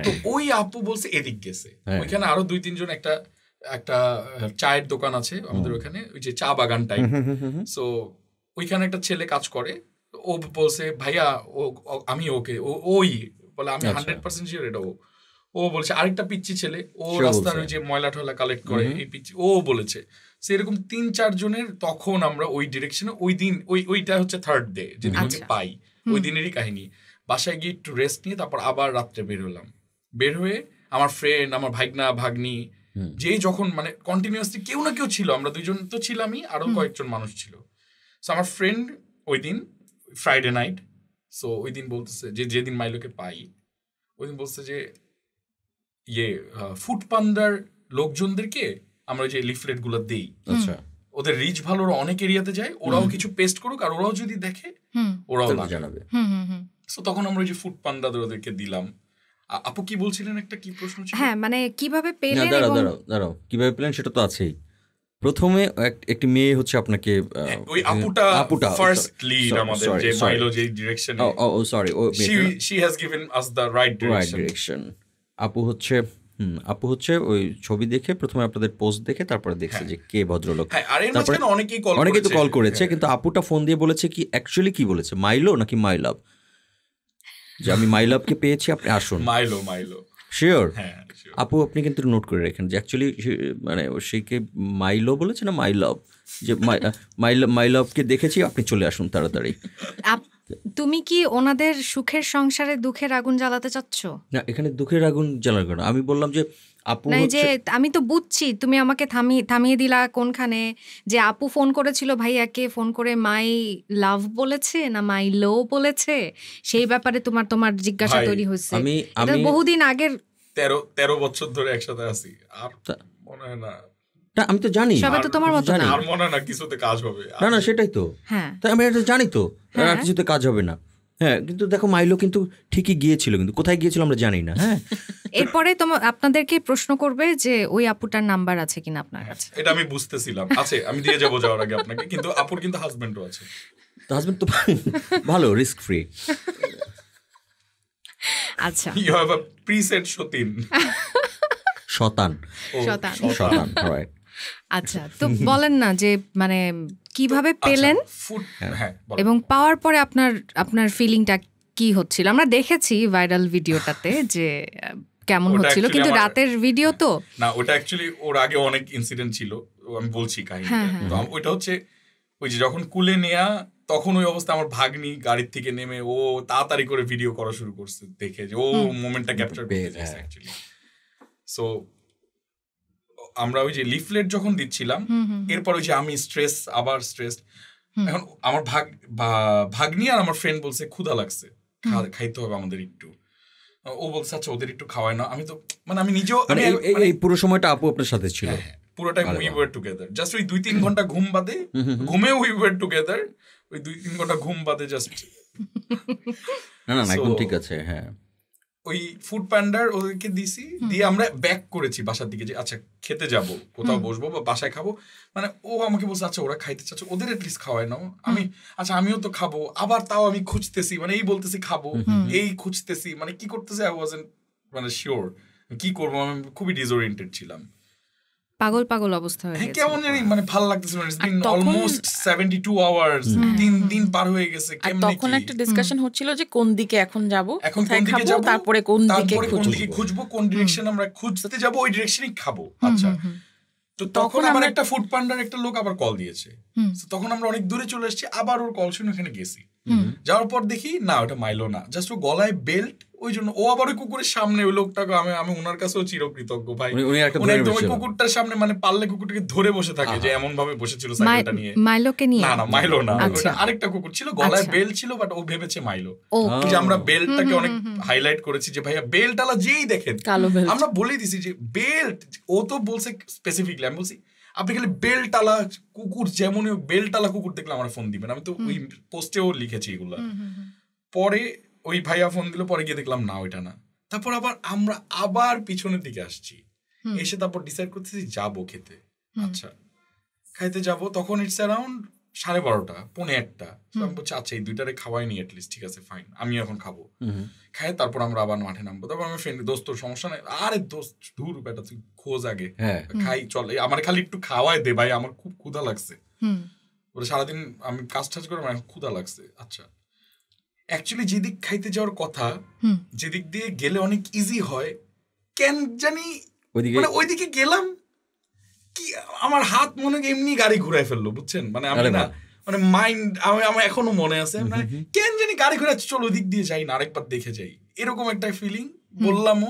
S4: তো ওই আপু বলছে এদিক গেছে। ওইখানে আরো 2-3 জন, একটা চায়ের দোকান আছে আমাদের ওখানে, ওই যে চা বাগান টাইপ। সো ওইখানে একটা ছেলে কাজ করে। ও বলছে ভাইয়া আমি ওকে ওই বলে, আমি 100% শিওর এটা ও বলছে। আরেকটা পিচ্চি ছেলে, ও রাস্তার ওই যে ময়লা টয়লা কালেক্ট করে, এই পিচ্চি, ও বলেছে। সেরকম 3-4 জনের। তখন আমরা ওই ডিরেকশনে, ওই দিন ওইটা হচ্ছে থার্ড ডে যেদিন ওকে পাই, ওই দিনেরই কাহিনী। বাসায় গিয়ে একটু রেস্ট নিয়ে তারপর আবার রাত্রে বের হলাম। বের হয়ে আমার ফ্রেন্ড, আমার ভাগনা ভাগ্নি, যে যখন মানে কন্টিনিউয়াসলি কেউ না কেউ ছিল, আমরা 2জন তো ছিলামই, আরো কয়েকজন মানুষ ছিল। সো আমার ফ্রেন্ড ওই দিন ফ্রাইডে নাইট, সো ওই দিন বলতেছে যেদিন মাইলোকে পাই, ওই দিন বলছে যে ফুড পান্ডার লোকজনদেরকে আমরা যে লিফলেট গুলো দেই, ওদের রিচ ভালো, ওরা অনেক এরিয়াতে যায়, ওরাও কিছু পেস্ট করুক, আর ওরাও যদি দেখে ওরাও জানাবে। সো তখন আমরা ওই যে ফুড পান্ডাদের ওদেরকে দিলাম। আপু কি বলছিলেন, একটা কি প্রশ্ন ছিল?
S3: হ্যাঁ, মানে কিভাবে পেলেন?
S2: দাঁড়াও, কিভাবে পেলেন সেটা তো আছেই। প্রথমে একটি মেয়ে হচ্ছে আপনাকে,
S4: ওই আপুটা ফার্স্ট লিড আমাদের, যে মাইলো যে ডিরেকশনে,
S2: sorry,
S4: she has given us the right direction.
S2: আপু হচ্ছে ওই ছবি দেখে প্রথমে আপনাদের পোস্ট দেখে তারপরে দেখছে যে কে ভদ্রলোক।
S4: তারপরে অনেকেই
S2: তো কল করেছে, কিন্তু আপুটা ফোন দিয়ে বলেছে কি, অ্যাকচুয়ালি কি বলেছে, মাইলো নাকি মাই লাভ? যে আমি মাই লাভকে পেয়েছি, আপনি আসুন।
S4: মাইলো
S2: শিওর? আপু আপনি কিন্তু নোট করে রাখেন যে অ্যাকচুয়ালি মানে সেকে মাইলো বলেছে না মাই লাভ, যে মাই লাভকে দেখেছি, আপনি চলে আসুন তাড়াতাড়ি।
S3: তুমি কি ওনাদের সুখের সংসারে দুঃখের আগুন জ্বালাতে চাচ্ছ?
S2: না, এখানে দুঃখের আগুন জ্বালার কারণ আমি বললাম যে আপু,
S3: যে আমি তো বুঝছি, তুমি আমাকে থামিয়ে দিলা কোনখানে, যে আপু ফোন করেছিল ভাইয়াকে, ফোন করে মাই লাভ বলেছে না মাই লো বলেছে, সেই ব্যাপারে তোমার জিজ্ঞাসা তৈরি হয়েছে। আমি বহুদিন আগের
S4: 13 বছর ধরে একসাথে আছি, আর মনে হয় না,
S2: আমি তো জানি
S3: সবাই তো তোমার মতো না,
S4: আর মনে হয় না কিছুতে কাজ হবে।
S2: না সেটাই তো,
S3: হ্যাঁ,
S2: তাই আমি এটা জানি তো, আর কিছুতে কাজ হবে না। হ্যাঁ, কিন্তু দেখো মাইলো কিন্তু ঠিকই গিয়েছিল, কিন্তু কোথায় গিয়েছিল আমরা জানি না। হ্যাঁ,
S3: এরপরে আপনাদেরকে প্রশ্ন করবে যে ওই আপুটার নাম্বার আছে কিনা আপনার কাছে।
S4: এটা আমি বুঝতেছিলাম আছে, আমি দিয়ে যাবো যাওয়ার আগে আপনাকে, কিন্তু আপুর কিন্তু হাজবেন্ডও আছে।
S2: তো হাজবেন্ড তো ভালো, রিস্ক ফ্রি।
S3: আচ্ছা,
S4: ইউ হ্যাভ আ প্রিসেট সতীন।
S2: শতান। রাইট।
S3: আচ্ছা, তো বলেন না যে মানে কিভাবে পেলেন এবং পাওয়ার পরে আপনার ফিলিংটা কি হচ্ছিল? আমরা দেখেছি ভাইরাল ভিডিওটাতে যে কেমন হচ্ছিল, কিন্তু রাতের ভিডিও তো
S4: না, ওটা অ্যাকচুয়ালি ওর আগে অনেক ইনসিডেন্ট ছিল, আমি বলছি কাহিনী। তো ওইটা হচ্ছে ওই যে যখন কুলে নেয়া, তখন ওই অবস্থা আমার ভাগ্নি গাড়ির থেকে নেমে ও তাড়াতাড়ি করে ভিডিও করা শুরু করছে, দেখে যে ও মোমেন্টটা ক্যাপচার করতে চাইছে অ্যাকচুয়ালি। সো আমরা ওই যে লিফলেট যখন দিচ্ছিলাম, এরপর ওই যে আমি আবার স্ট্রেস, এখন আমার ভাগ্নি আর আমার ফ্রেন্ড বলছে ক্ষুধা লাগছে, খাইতে হবে আমাদের একটু। ও বলছে আচ্ছা ওদের একটু খাওয়ায় না। আমি তো মানে আমি নিজেও
S2: এই পুরো সময়টা আপু আপনার সাথে ছিল?
S4: পুরোটাই উই ওয়ার টুগেদার, জাস্ট ওই 2-3 ঘন্টা ঘুম বাদে, ঘুমে উই ওয়ার টুগেদার, ওই 2-3 ঘন্টা ঘুম বাদে জাস্ট।
S2: না একদম ঠিক আছে। হ্যাঁ,
S4: ওই ফুড প্যান্ডার ওদেরকে দিছি, দিয়ে আমরা ব্যাক করেছি বাসার দিকে, যে আচ্ছা খেতে যাব, কোথাও বসবো বা বাসায় খাবো। মানে ও আমাকে বলছে আচ্ছা ওরা খাইতে চাচ্ছে, ওদের এটলিস্ট খাওয়াই নাও। আমি আচ্ছা আমিও তো খাবো, আবার তাও আমি খুঁজতেছি, মানে এই বলতেছি খাবো, এই খুঁজতেছি, মানে কি করতেছি আই ওয়াজন্ট মানে শিওর কি করবো। আমি খুবই ডিসওরিয়েন্টেড ছিলাম,
S3: পাগল অবস্থা হয়ে গেছে।
S4: কেমন জানি মানে ভালো লাগতেছে না। ইটস বিন অলমোস্ট 72 আওয়ার্স, 3 দিন পার হয়ে গেছে।
S1: তখন একটা ডিসকাশন হচ্ছিল যে কোন দিকে এখন যাব, কোথায় খাবো, তারপরে কোন দিকে
S4: খুঁজবো, কোন ডিরেকশন আমরা খুঁজতে যাব, ওই ডিরেকশনই খাবো। আচ্ছা, তো তখন আবার একটা ফুড পান্ডার একটা লোক আবার কল দিয়েছে। তখন আমরা অনেক দূরে চলে এসেছি, আবার ওর কল শুনে ওখানে গেছি। যাওয়ার পর দেখি না ওটা মাইলো না, জাস্ট ও গলায় বেল্ট, ওই জন্য ও আবার ওই কুকুরের সামনে, ওই লোকটাকে আমি ওনার কাছেও চিরকৃতজ্ঞ ভাই, উনি একদম ওই কুকুরটার সামনে মানে পারলে কুকুরটাকে ধরে বসে থাকে, যে এমন ভাবে বসেছিল সাইকেলটা নিয়ে।
S3: মাইলোকে নিয়ে?
S4: না মাইলো না, ওটা আরেকটা কুকুর ছিল, গলায় বেল্ট ছিল, বাট ও ভেবেছে মাইলো। যে আমরা বেল্টটাকে অনেক হাইলাইট করেছি যে ভাইয়া বেল্ট আলা যেই দেখেন, আমরা বলে দিছি যে বেল্ট, ও তো বলছে স্পেসিফিকলি, আমি বলছি আপনি খালি বেল্ট আলা কুকুর, যেমন বেল্ট আলা কুকুর দেখলে আমার ফোন দিবেন। আমি তো ওই পোস্টেও লিখেছি এগুলা। পরে ওই ভাইয়া ফোন দিল, পরে গিয়ে দেখলাম না ওইটা না। তারপর আমরা আবার পিছনের দিকে আসছি, এসে তারপর ডিসাইড করতেছি যাবো খেতে। আচ্ছা খাইতে যাব, তখন ইটস অ্যারাউন্ড 12:30, 1:45। আমি বলছি আচ্ছা এই দুইটারে খাওয়াইনি এটলিস্ট, ঠিক আছে ফাইন, আমি এখন খাবো। খাই তারপর আমরা আবার মাঠে নামবো। তারপর আমার ফ্রেন্ড, দোস্ত সমস্যা নাই, আরে দোস্ত ধুর বেটা তুই খোঁজ আগে, খাই চল, আমার খালি একটু খাওয়াই দে ভাই, আমার খুব ক্ষুধা লাগছে। ওরা সারাদিন আমি কাজ টাজ করে আমার ক্ষুধা লাগছে। আচ্ছা অ্যাকচুয়ালি যেদিক খাইতে যাওয়ার কথা, যেদিক দিয়ে গেলে অনেক ইজি হয়, কেন জানি মানে ওইদিকে গেলাম কি আমার হাত মনে হয় এমনি গাড়ি ঘুরাই ফেললো, বুঝছেন? মানে আমি না মানে মাইন্ড আমার এখনো মনে আছে, মানে কেন জানি গাড়ি ঘুরাচ্ছে, চলো ওই দিক দিয়ে যাই না, আরেকবার দেখে যাই, এরকম একটা ফিলিং। বললামও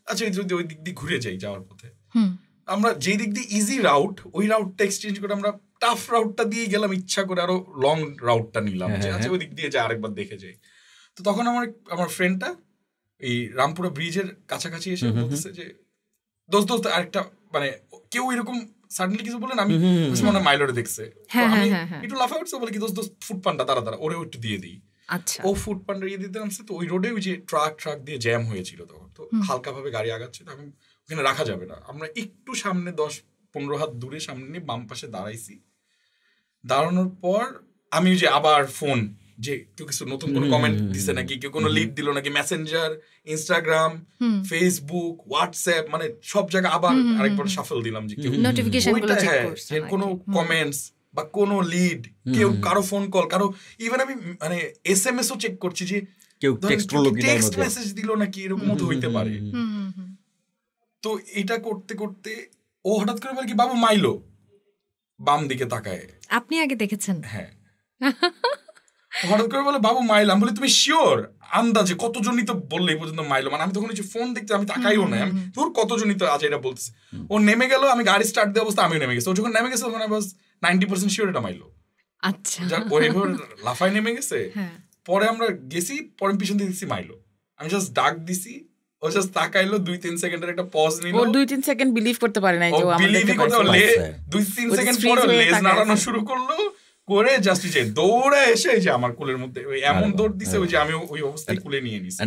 S4: আচ্ছা যদি ওই দিক দিয়ে ঘুরে যাই, যাওয়ার পথে আমরা যেই দিক দিয়ে ইজি রাউট, ওই রাউটটা এক্সচেঞ্জ করে আমরা টাফ রাউটটা দিয়ে গেলাম, ইচ্ছা করে আরো লং রাউটটা নিলাম, যে আচ্ছা ওই দিক দিয়ে যাই, আরেকবার দেখে যাই। তো তখন আমার ফ্রেন্ডটা এই রামপুরা ব্রিজের কাছাকাছি এসে বলতেছে যে দোস্ত আরেকটা, মানে কেউ এরকম সাডেনলি কিছু বলেন, আমি মনে হয় মাইলোরে দেখছে, আমি একটু লাফা উঠছে, বলে কি দোস্ত ফুড পান্ডা তারা ওরে একটু দিয়ে দিই। ও ফুড পান্ডা ইয়ে দিতে নামছে, তো ওই রোডে ওই যে ট্রাক দিয়ে জ্যাম হয়েছিল তখন, তো হালকা ভাবে গাড়ি আগাচ্ছে, তো আমি ওখানে রাখা যাবে না, আমরা একটু সামনে 10-15 হাত দূরে সামনে নিয়ে বাম পাশে দাঁড়াইছি। দাঁড়ানোর পর আমি ওই যে আবার ফোন, যে কেউ কিছু নতুন কোনো কমেন্ট দিছে নাকি, কেউ কোনো লিড দিল নাকি, মেসেঞ্জার, ইনস্টাগ্রাম, ফেসবুক, হোয়াটসঅ্যাপ, মানে সব জায়গায় আবার আরেকবার শাফল দিলাম, যে কেউ নোটিফিকেশনগুলো চেক করছে, যে কোনো কমেন্টস বা কোনো লিড, কেউ কারো ফোন কল, কারো ইভেন আমি মানে এসএমএস ও চেক করছি, যে কেউ টেক্সট মেসেজ দিল নাকি, এরকমও তো হইতে পারে। তো এটা করতে করতে ও হঠাৎ করে বলে কি বাবু মাইলো, বাম দিকে তাকায়।
S3: আপনি আগে দেখেছেন?
S4: হ্যাঁ। হঠাৎ করে বলে বাবু মাইলো, আমি বলি তুমি শিওর? আন্দাজে কতজনই তো বললে এই পর্যন্ত মাইলো, মানে আমি তখন ফোন দেখতে, আমি তাকাইও না, আমি তোর কতজনই তো আছে এটা বলতেছে। ও নেমে গেল, আমি গাড়ি স্টার্ট দেওয়া অবস্থা আমিও নেমে গেছি। ও যখন নেমে গেছে তখন আমি 90% শিওর এটা মাইলো।
S3: আচ্ছা,
S4: ওইভাবে লাফায় নেমে গেছে। পরে আমরা গেছি, পরে পিছন দিয়ে দিচ্ছি মাইলো, আমি জাস্ট ডাক দিছি, ও জাস্ট তাকাইলো, 2-3 সেকেন্ডের একটা পজ নিল,
S1: ও 2-3 সেকেন্ড বিলিভ করতে পারে না, যে ও আমাদের দেখতে পাইছে।
S4: 2-3 সেকেন্ড পরে লেজ নাড়ানো শুরু করলো, করে জাস্ট যে দৌড়ে এসে যে আমার কোলের মধ্যে এমন দৌড় দিছে ওই যে আমি ওই অবস্থায় কোলে নিয়ে নিছি।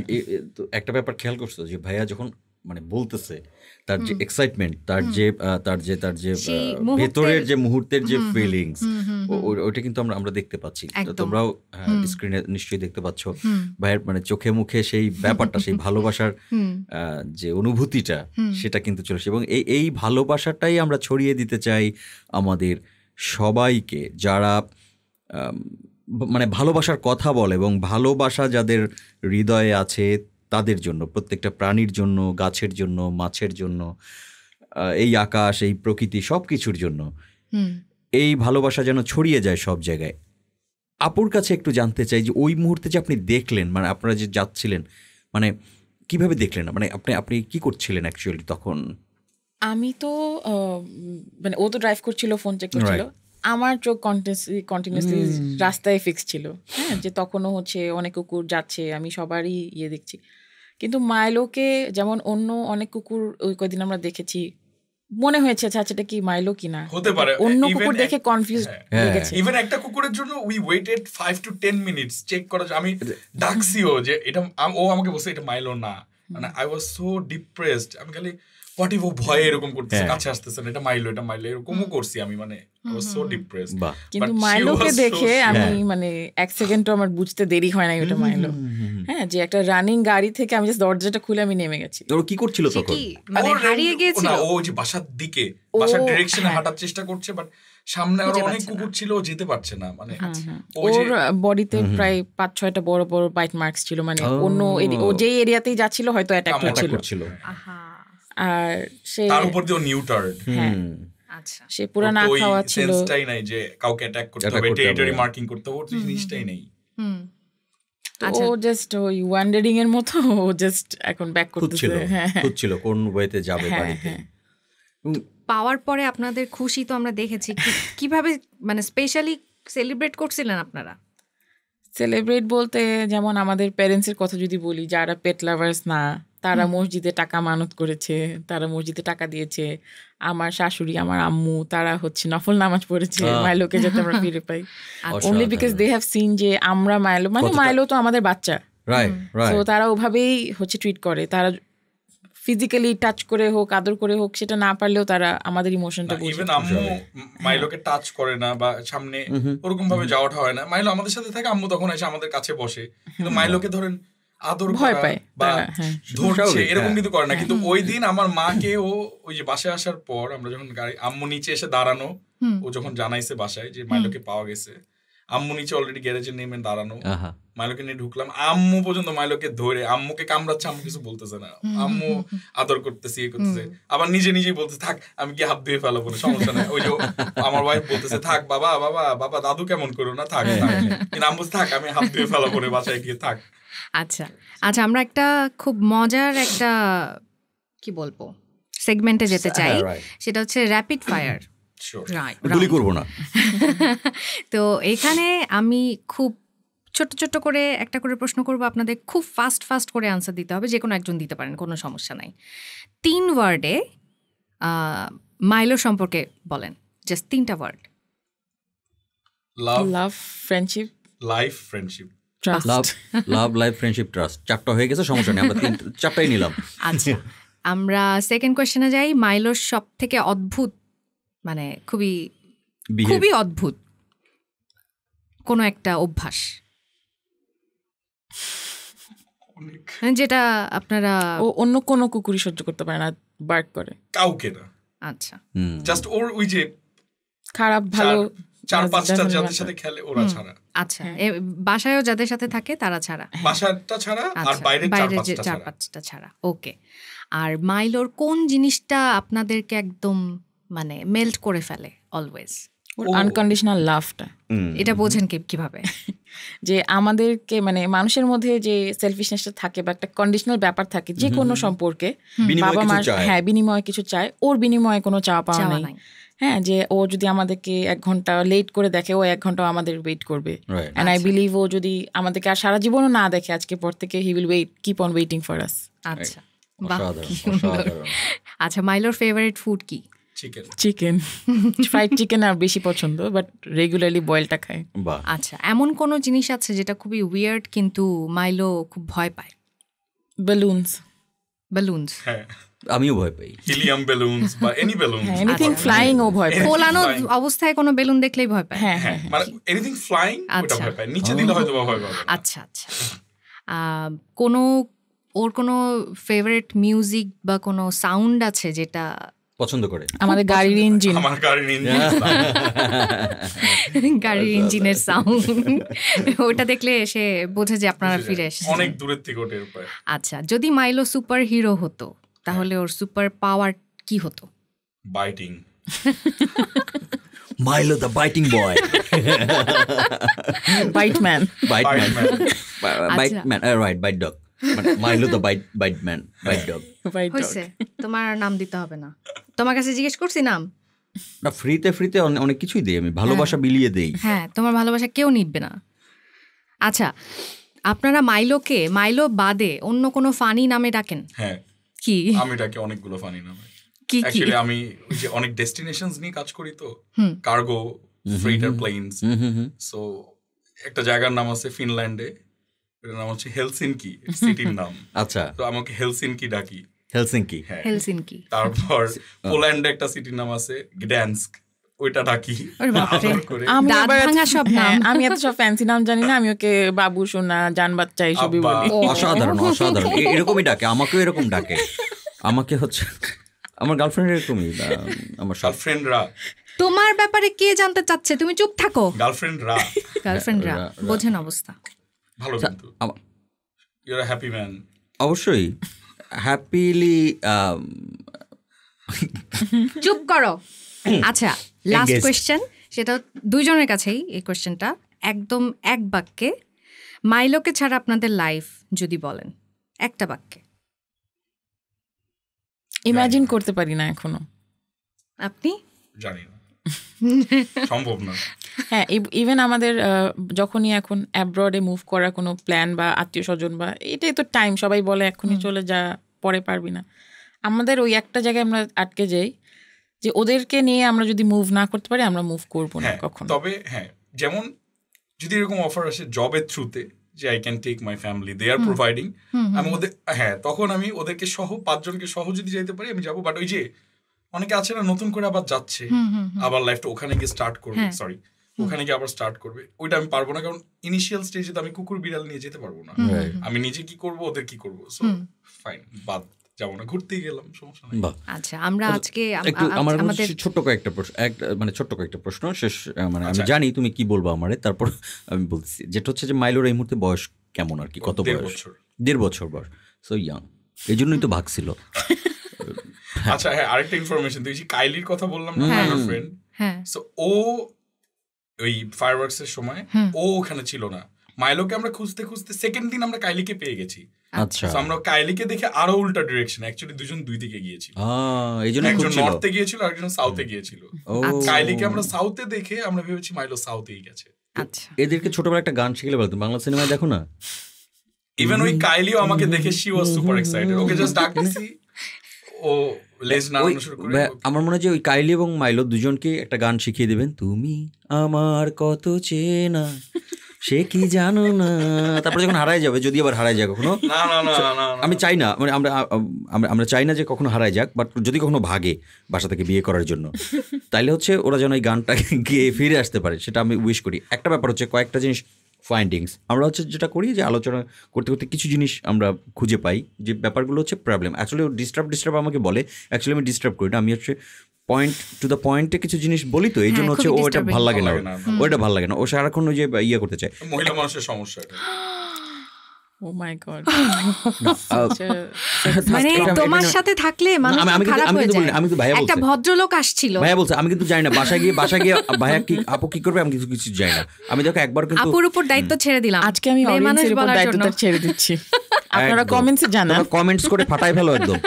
S2: তো একটা ব্যাপার খেয়াল করছো যে ভাইয়া যখন মানে বলতেছে তার যে এক্সাইটমেন্ট, তার যে ভেতরের যে মুহূর্তের যে ফিলিংস, ওইটা কিন্তু আমরা দেখতে পাচ্ছি। তোমরাও স্ক্রিনে নিশ্চয়ই দেখতে পাচ্ছ ভাইয়ের মানে চোখে মুখে সেই ব্যাপারটা, সেই ভালোবাসার যে অনুভূতিটা, সেটা কিন্তু চলেছে। এবং এই ভালোবাসাটাই আমরা ছড়িয়ে দিতে চাই আমাদের সবাইকে, যারা মানে ভালোবাসার কথা বলে এবং ভালোবাসা যাদের হৃদয়ে আছে তাদের জন্য, প্রত্যেকটা প্রাণীর জন্য, গাছের জন্য, মাছের জন্য, এই আকাশ, এই প্রকৃতি, সব কিছুর জন্য এই ভালোবাসা যেন ছড়িয়ে যায় সব জায়গায়। আপুর কাছে একটু জানতে চাই যে ওই মুহূর্তে যে আপনি দেখলেন, মানে আপনারা যে যাচ্ছিলেন, মানে কিভাবে দেখলেন, মানে আপনি কি করছিলেন অ্যাকচুয়ালি তখন?
S1: আমি তো মানে ও তো ড্রাইভ করছিল, ফোন চেক করছিল, আমার চোখ কন্টিনিউসলি রাস্তায় ফিক্স ছিল। হ্যাঁ, যে তখনও হচ্ছে অনেক কুকুর যাচ্ছে, আমি সবারই ইয়ে দেখছি। কিন্তু মাইলোকে যেমন অন্য অনেক কুকুর ওই কয়েকদিন আমরা দেখেছি, মনে হয়েছে আচ্ছা এটা কি মাইলো কিনা,
S4: হতে পারে
S1: অন্য কুকুর দেখে কনফিউজ হয়ে গেছে।
S4: ইভেন একটা কুকুরের জন্য we waited 5 to 10 minutes check করা। আমি ডাকছিও যে এটা, ও আমাকে বলছে এটা মাইলো না, মানে আই ওয়াজ সো ডিপ্রেসড। আমি খালি হোয়াট ইফ ও ভয়ে এরকম করতেছে, কাছে আসতেছে না, এটা মাইলো এরকমও করছি আমি, মানে আই ওয়াজ সো ডিপ্রেসড।
S1: কিন্তু মাইলোকে দেখে আমি মানে এক সেকেন্ডও আমার বুঝতে দেরি হয় না ওটা মাইলো। হ্যাঁ, যে একটা রানিং গাড়ি থেকে আমি জাস্ট দরজাটা খুলে আমি নেমে গেছি।
S2: ও কি করছিল তখন?
S3: মানে হারিয়ে গিয়েছিল।
S4: ও যে বাসার দিকে, বাসার ডিরেকশনে হাঁটার চেষ্টা করছে, বাট সামনে আরো অনেক কুকুর ছিল, ও যেতে পারছে না। মানে
S1: ওর বডিতে প্রায় 5-6টা বড় বড় বাইট মার্কস ছিল, মানে অন্য ও যে এরিয়াতেই যাচ্ছিল হয়তো অ্যাটাক করছিল। আর সে
S4: তার উপর দিয়ে নিউটার্ড।
S3: আচ্ছা,
S1: সে পুরো না খাওয়া ছিল,
S4: সেন্সটাই নাই যে কাউকে অ্যাটাক করতে হবে, টেরিটরি মার্কিং করতে হবে, ওর জিনিসটাই নেই।
S1: ও জাস্ট ওই ওয়ান্ডারিং এর মতো, ও জাস্ট এখন ব্যাক করতেছে।
S2: খুঁজছিল কোন ওয়েতে যাবে বাড়িতে।
S3: পাওয়ার পরে আপনাদের খুশি তো আমরা দেখেছি, কিভাবে মানে স্পেশালি সেলিব্রেট করছিলেন আপনারা?
S1: সেলিব্রেট বলতে যেমন আমাদের প্যারেন্টসের কথা যদি বলি, যারা পেট লাভার্স না, তারা মসজিদে টাকা মানত করেছে, তারা মসজিদে টাকা দিয়েছে। আমার শাশুড়ি, আমার আম্মু, তারা হচ্ছে নফল নামাজ পড়েছে মাইলোকে যাতে আমরা ফিরে পাই, only because they have seen যে আমরা মাইলো, মানে মাইলো তো আমাদের বাচ্চা, তো তারা ওভাবেই হচ্ছে ট্রিট করে। তারা ফিজিক্যালি টাচ করে হোক, আদর করে হোক, সেটা না পারলেও তারা আমাদের ইমোশনটা বুঝে।
S4: ইভেন আম্মু মাইলোকে টাচ করে না বা সামনে ওরকম ভাবে যাওয়াটা হয় না। মাইলো আমাদের সাথে থাকে, আম্মু তখন এসে আমাদের কাছে বসে, কিন্তু মাইলোকে ধরেন আদর
S1: ভয় পায়
S4: বা ধরছে এরকম কিন্তু করে না। কিন্তু ওই দিন আমার মাকে ও ওই যে বাসায় আসার পর আমরা যখন গাড়ি, আম্মু নিচে এসে দাঁড়ানো, ও যখন জানাইছে বাসায় যে মাইলোকে পাওয়া গেছে, আম্মু নিচে অলরেডি গ্যারেজে নেমে দাঁড়ানো, মাইলোকে নিয়ে ঢুকলাম, আম্মু পর্যন্ত মাইলোকে ধরে আম্মুকে কামড়াচ্ছে, আম্মু কিছু বলতেছে না, আম্মু আদর করতেছে, ইয়ে করতেছে, আবার নিজেই বলতেছে থাক আমি কি হাত ধুয়ে ফেলাবো না, সমস্যা নাই। ওই যে আমার ওয়াইফ বলতেছে থাক বাবা বাবা বাবা দাদু কেমন করো না, থাক থাক, কিন্তু আম্মু থাক আমি হাত ধুয়ে ফেলাবো না, বাসায় গিয়ে থাক।
S3: আচ্ছা আচ্ছা, আমরা একটা খুব মজার একটা কি বলবো সেগমেন্টে যেতে চাই, সেটা হচ্ছে র্যাপিড ফায়ার।
S2: গুলি করব না।
S3: তো এখানে আমি খুব ছোট ছোট করে একটা করে প্রশ্ন করব, আপনাদের খুব ফাস্ট করে আনসার দিতে হবে, যে কোনো একজন দিতে পারেন, কোনো সমস্যা নাই। 3 ওয়ার্ডে মাইলো সম্পর্কে বলেন, জাস্ট 3টা ওয়ার্ড।
S1: লাভ, ফ্রেন্ডশিপ,
S4: লাইফ, ফ্রেন্ডশিপ,
S2: লাভ, লাইফ, ফ্রেন্ডশিপ, ট্রাস্ট। 4টা হয়ে গেছে, সমস্যা নেই, আমরা 4টাই নিলাম।
S3: আচ্ছা, আমরা সেকেন্ড কোয়েশ্চেনে যাই। মাইলোর সব থেকে অদ্ভুত, মানে খুবই অদ্ভুত কোনো একটা অভ্যাস, যেটা আপনারা
S1: অন্য কোনো কুকুরই সহ্য করতে পারে না, বার্ক করে,
S4: কাউকে না।
S3: আচ্ছা,
S4: জাস্ট ওর ওই যে
S1: খারাপ ভালো
S4: 4-5টা যাদের সাথে খেলে ওরা ছাড়া।
S3: আচ্ছা, বাসায়ও যাদের সাথে থাকে তারা ছাড়া,
S4: বাসাটা ছাড়া আর বাইরে
S3: 4-5টা ছাড়া। ওকে। আর মাইলোর কোন জিনিসটা আপনাদেরকে একদম মানে মেল্ট করে ফেলে অলওয়েজ?
S1: আনকন্ডিশনাল লাভটা।
S3: এটা বোঝেন কিভাবে?
S1: যে আমাদেরকে মানে মানুষের মধ্যে যে সেলফিশনেসটা থাকে বা একটা কন্ডিশনাল ব্যাপার থাকে যে কোনো সম্পর্কে, বাবা মা হ্যাঁ বিনিময়ে কিছু চায়, ওর বিনিময়ে কোনো চাওয়া পাওয়া নাই। হ্যাঁ, যে ও যদি আমাদেরকে 1 ঘন্টা লেট করে দেখে, ও 1 ঘন্টা আমাদের ওয়েট করবে। এন্ড আই বিলিভ ও যদি আমাদেরকে আর সারা জীবনও না দেখে, আজকে পর থেকে he will keep on waiting for us.
S3: আচ্ছা, আচ্ছা, মাইলোর ফেভারিট ফুড কি?
S1: চিকেন ফ্রাইড চিকেন আর বেশি পছন্দ, বাট রেগুলারলি বয়েলটা খাই।
S2: বাহ,
S3: আচ্ছা, এমন কোনো জিনিস আছে যেটা খুবই উইয়ার্ড কিন্তু মাইলো খুব ভয় পায়?
S1: বেলুনস।
S3: বেলুনস?
S4: হ্যাঁ,
S2: আমিও ভয় পাই।
S4: হিলিয়াম বেলুনস বা এনি বেলুনস,
S1: এনিথিং ফ্লাইং ও ভয় পায়।
S3: ফোলানো অবস্থায় কোনো বেলুন দেখলেই ভয় পায়?
S1: হ্যাঁ
S4: হ্যাঁ
S1: হ্যাঁ
S4: মানে এনিথিং ফ্লাইং ওটা
S3: আচ্ছা।
S4: ভয় পায়, নিচে দিলে হয়তো বা ভয় পাবে না।
S3: আচ্ছা আচ্ছা। কোনো ওর কোনো ফেভারিট মিউজিক বা কোনো সাউন্ড আছে যেটা
S2: পছন্দ করে?
S1: আমাদের গাড়ির ইঞ্জিন।
S4: আমার গাড়ির ইঞ্জিন
S3: গাড়ির ইঞ্জিনের সাউন্ড, ওটা দেখলে সে বোঝে যে আপনারা ফিরে এসেছেন।
S4: অনেক দূরের থেকে ওটা টের পায়।
S3: আচ্ছা, যদি মাইলো সুপার হিরো হতো তাহলে ওর সুপার পাওয়ার কি হতো?
S4: Biting.
S2: Milo the biting boy,
S1: bite man.
S2: Bite man, right, bite dog, Milo the bite man, bite dog.
S3: হয়েছে, তোমার নাম দিতে হবে না, তোমার কাছে জিজ্ঞেস করছি নাম।
S2: না, ফ্রিতে অনেক কিছুই দেই আমি, ভালোবাসা বিলিয়ে দেই।
S3: হ্যাঁ, তোমার ভালোবাসা কেউ নিবে না। আচ্ছা, আপনারা মাইলোকে মাইলো বাদে অন্য কোনো ফানি নামে ডাকেন?
S4: হ্যাঁ,
S3: কি?
S4: আমি এটাকে অনেকগুলো ফানি নামে।
S3: কি কি?
S4: অ্যাকচুয়ালি আমি ওই যে অনেক ডেস্টিনেশনস নিয়ে কাজ করি, তো কার্গো, ফ্রেইটার প্লেনস। সো একটা জায়গার নাম আছে ফিনল্যান্ডে, এটার নাম হচ্ছে হেলসিনকি, সিটির নাম।
S2: আচ্ছা,
S4: তো আমাকে হেলসিনকি ডাকি।
S2: হেলসিঙ্কি।
S4: হ্যাঁ,
S3: হেলসিনকি।
S4: তারপর পোল্যান্ডে একটা সিটির নাম আছে গ্ড্যান্স্ক, ওইটা ডাকি
S3: ওরে বাপরে,
S4: আদর করে।
S1: আমি
S3: দাঁত
S1: আবার
S3: ভাঙা সব নাম।
S1: হ্যাঁ, আমি এত সব ফ্যান্সি নাম জানি না, আমি ওকে বাবু সোনা জান বাচ্চা এইসবই
S4: আব্বা।
S1: বলি।
S2: অসাধারণ অসাধারণ, এরকমই ডাকে আমাকেও, এরকম ডাকে আমাকে। হচ্ছে আমার গার্লফ্রেন্ড এরকমই, আমার সব
S4: গার্লফ্রেন্ডরা,
S3: তোমার ব্যাপারে কে জানতে চাচ্ছে? তুমি চুপ থাকো।
S4: গার্লফ্রেন্ডরা
S3: গার্লফ্রেন্ডরা বোঝেন অবস্থা।
S4: ভালো, কিন্তু
S2: আমা-
S4: ইউর আ হ্যাপি ম্যান।
S2: অবশ্যই হ্যাপিলি।
S3: চুপ করো। আচ্ছা, লাস্ট
S2: Engaged.
S3: কোয়েশ্চেন, সেটা দুইজনের কাছেই এই কোয়েশ্চেনটা, একদম এক বাক্যে মাইলোকে ছাড়া আপনাদের লাইফ যদি বলেন, একটা বাক্যে।
S1: ইমাজিন করতে পারি না এখনো।
S3: আপনি?
S4: জানি না, সম্ভব না।
S1: হ্যাঁ, ইভেন আমাদের যখনই এখন অ্যাব্রডে মুভ করার কোনো প্ল্যান বা আত্মীয় স্বজন বা এটাই তো টাইম, সবাই বলে এখনই চলে যা, পরে পারবি না। আমাদের ওই একটা জায়গায় আমরা আটকে যাই যে ওদেরকে নিয়ে আমরা যদি মুভ না করতে পারি আমরা মুভ করবো না
S4: হ্যাঁ,
S1: কখনো।
S4: তবে হ্যাঁ, যেমন যদি এরকম অফার আসে জবের থ্রুতে যে I can take my family, they are providing, আমি ওদের, হ্যাঁ, তখন আমি ওদেরকে সহ 5 জনকে সহ যদি যাইতে পারি আমি যাবো। বাট ওই যে অনেকে আছে না, নতুন করে আবার যাচ্ছে, আবার লাইফটা ওখানে গিয়ে স্টার্ট করবে, সরি ওখানে গিয়ে আবার স্টার্ট করবে, ওইটা আমি পারবো না। কারণ ইনিশিয়াল স্টেজে তো আমি কুকুর বিড়াল নিয়ে যেতে পারবো না। আমি নিজে কি করবো, ওদের কি করবো, সো ফাইন, বাদ, যাবো না, ঘুরতেই গেলাম, সমস্যা নেই।
S2: বাহ,
S3: আচ্ছা, আমরা আজকে
S2: একটু আমার
S3: আমাদের
S2: ছোট্ট কয়েকটা প্রশ্ন, মানে ছোট্ট কয়েকটা প্রশ্ন শেষ, মানে আমি জানি তুমি কি বলবো আমারে, তারপর আমি বলছি যেটা হচ্ছে যে মাইলোর এই মুহূর্তে বয়স কেমন আর কি, কত
S4: 1.5
S2: বয়স?
S4: বছর।
S2: 1.5 বছর বয়স, সো ইয়াং, এই জন্যই তো ভাগছিল।
S4: আচ্ছা, হ্যাঁ, আরেকটা ইনফরমেশন দিয়েছি, কাইলির কথা বললাম না, আমার ফ্রেন্ড।
S3: হ্যাঁ,
S4: সো ও ওই ফায়ারওয়ার্কস এর সময় ও ওখানে ছিল না। মাইলোকে আমরা খুঁজতে খুঁজতে সেকেন্ড দিন আমরা কাইলিকে পেয়ে গেছি।
S2: আচ্ছা,
S4: So আমরা কাইলিকে দেখে আরো উল্টা ডিরেকশন, অ্যাকচুয়ালি দুজন দুই দিকে গিয়েছিল,
S2: এই জন্য
S4: একজন
S2: খুঁজছিল।
S4: নর্থে গিয়েছিল আর একজন সাউথে গিয়েছিল।
S2: ও,
S4: কাইলিকে আমরা সাউথে দেখে আমরা ভেবেছি মাইলো সাউথেই গেছে।
S3: আচ্ছা,
S2: এদেরকে ছোটবেলা একটা গান শিখলে বলতো, বাংলা সিনেমায় দেখো না,
S4: ইভেন ওই কাইলিও আমাকে দেখে শি ওয়াজ সুপার এক্সাইটেড, ওকে জাস্ট ডাকতেছি, ও লেজ নাড়ানো শুরু করে।
S2: আমার মনে হয় যে ওই কাইলি এবং মাইলো দুজনকে একটা গান শিখিয়ে দেবেন, তুমি আমার কত চেনা সে কি জানো না, তারপরে যখন হারায় যাবে, যদি আবার হারায় যায় কখনো,
S4: না না না না না,
S2: আমি চাই না, মানে আমরা চাই না যে কখনো হারায় যাক, বাট যদি কখনো ভাগে বাসা থেকে বিয়ে করার জন্য, তাইলে হচ্ছে ওরা যেন এই গানটা গিয়ে ফিরে আসতে পারে, সেটা আমি উইশ করি। একটা ব্যাপার হচ্ছে কয়েকটা জিনিস ফাইন্ডিংস আমরা হচ্ছে যেটা করি যে আলোচনা করতে করতে কিছু জিনিস আমরা খুঁজে পাই, যে ব্যাপারগুলো হচ্ছে প্রবলেম। অ্যাকচুয়ালি ও ডিস্টার্ব আমাকে বলে, অ্যাকচুয়ালি আমি ডিস্টার্ব করি না, আমি হচ্ছে পয়েন্ট টু দ্য পয়েন্টে কিছু জিনিস বলি, তো এই জন্য হচ্ছে ও এটা ভালো লাগে না, ওটা ভালো লাগে না, ও সারাক্ষণ ওই যে ইয়ে করতে চায়।
S4: মহিলা মানুষের সমস্যা এটা।
S1: ও মাই গড,
S3: মানে তোমার সাথে থাকলে মানুষ খারাপ হয়ে যায়।
S2: আমি তো ভাইয়া
S3: একটা
S2: বলছি,
S3: ভদ্রলোক আসছিল,
S2: ভাইয়া বলছে, আমি কিন্তু জানি না বাসায় গিয়ে ভাইয়া কি আপু কি করবে, আমি কিছু জানি না। আমি দেখো একবার কিন্তু
S3: আপুর উপর দায়িত্ব ছেড়ে দিলাম,
S1: আজকে আমি
S3: মেয়ে মানুষ
S1: অডিয়েন্সের উপর
S3: বলার জন্য।
S1: দায়িত্বটা ছেড়ে দিচ্ছি, আপনারা কমেন্টসে জানান,
S2: কমেন্টস করে ফাটাই ফেলো একদম।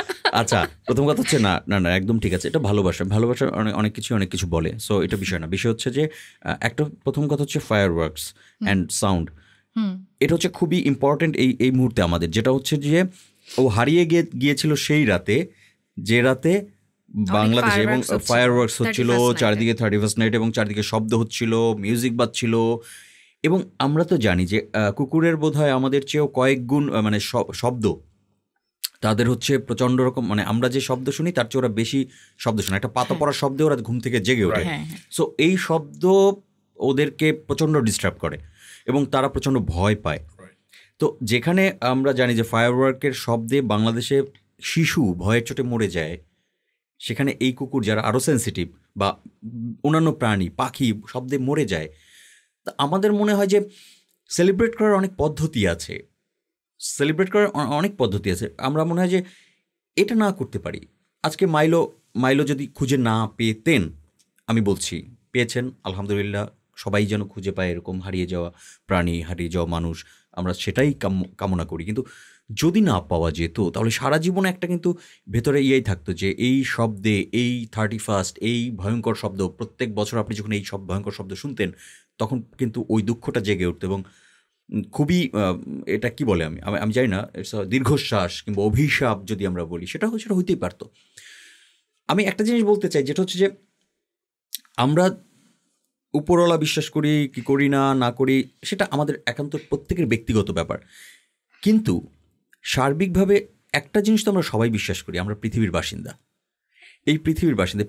S2: আচ্ছা, প্রথম কথা হচ্ছে না না না একদম ঠিক আছে, এটা ভালোবাসা অনেক কিছু বলে, সো এটা বিষয় না। বিষয় হচ্ছে যে একটা প্রথম কথা হচ্ছে ফায়ার ওয়ার্কস অ্যান্ড সাউন্ড, এটা হচ্ছে খুবই ইম্পর্টেন্ট এই মুহূর্তে আমাদের, যেটা হচ্ছে যে ও হারিয়ে গিয়েছিল সেই রাতে, যে রাতে বাংলাদেশে, এবং
S3: fireworks হচ্ছিল,
S2: ফায়ারওয়ার্কস হচ্ছিল
S3: 31st night-এ।
S2: চারিদিকে 31st নাইট, এবং চারিদিকে শব্দ হচ্ছিল, মিউজিক বাজছিল। এবং আমরা তো জানি যে কুকুরের বোধহয় আমাদের চেয়েও কয়েক গুণ মানে শব্দ তাদের হচ্ছে প্রচণ্ড রকম, মানে আমরা যে শব্দ শুনি তার চেয়ে ওরা বেশি শব্দ শোনে। একটা পাতা পড়ার শব্দে ওরা ঘুম থেকে জেগে ওঠে।
S1: হ্যাঁ,
S2: সো এই শব্দ ওদেরকে প্রচণ্ড ডিস্টার্ব করে এবং তারা প্রচণ্ড ভয় পায়। তো যেখানে আমরা জানি যে ফায়ারওয়ার্কের শব্দে বাংলাদেশে শিশু ভয়ের চোটে মরে যায়, সেখানে এই কুকুর যারা আরও সেন্সিটিভ বা অন্যান্য প্রাণী পাখি শব্দে মরে যায়। তা আমাদের মনে হয় যে সেলিব্রেট করার অনেক পদ্ধতি আছে, আমরা মনে হয় যে এটা না করতে পারি। আজকে মাইলো যদি খুঁজে না পেতেন, আমি বলছি পেয়েছেন আলহামদুলিল্লাহ, সবাই যেন খুঁজে পায় এরকম হারিয়ে যাওয়া প্রাণী, হারিয়ে যাওয়া মানুষ, আমরা সেটাই কামনা করি। কিন্তু যদি না পাওয়া যেত তাহলে সারা জীবনে একটা কিন্তু ভেতরে ইয়েই থাকতো যে এই শব্দে, এই 31st, এই ভয়ঙ্কর শব্দ, প্রত্যেক বছর আপনি যখন এই সব ভয়ঙ্কর শব্দ শুনতেন তখন কিন্তু ওই দুঃখটা জেগে উঠতো। এবং খুবই এটা কি বলে আমি জানি না, দীর্ঘশ্বাস কিংবা অভিশাপ যদি আমরা বলি, সেটা হইতেই পারতো। আমি একটা জিনিস বলতে চাই, যেটা হচ্ছে যে আমরা উপরওয়ালা বিশ্বাস করি কি করি না করি, সেটা আমাদের একান্ত প্রত্যেকের ব্যক্তিগত ব্যাপার। কিন্তু সার্বিকভাবে একটা জিনিস তো আমরা সবাই বিশ্বাস করি, আমরা পৃথিবীর বাসিন্দা। এই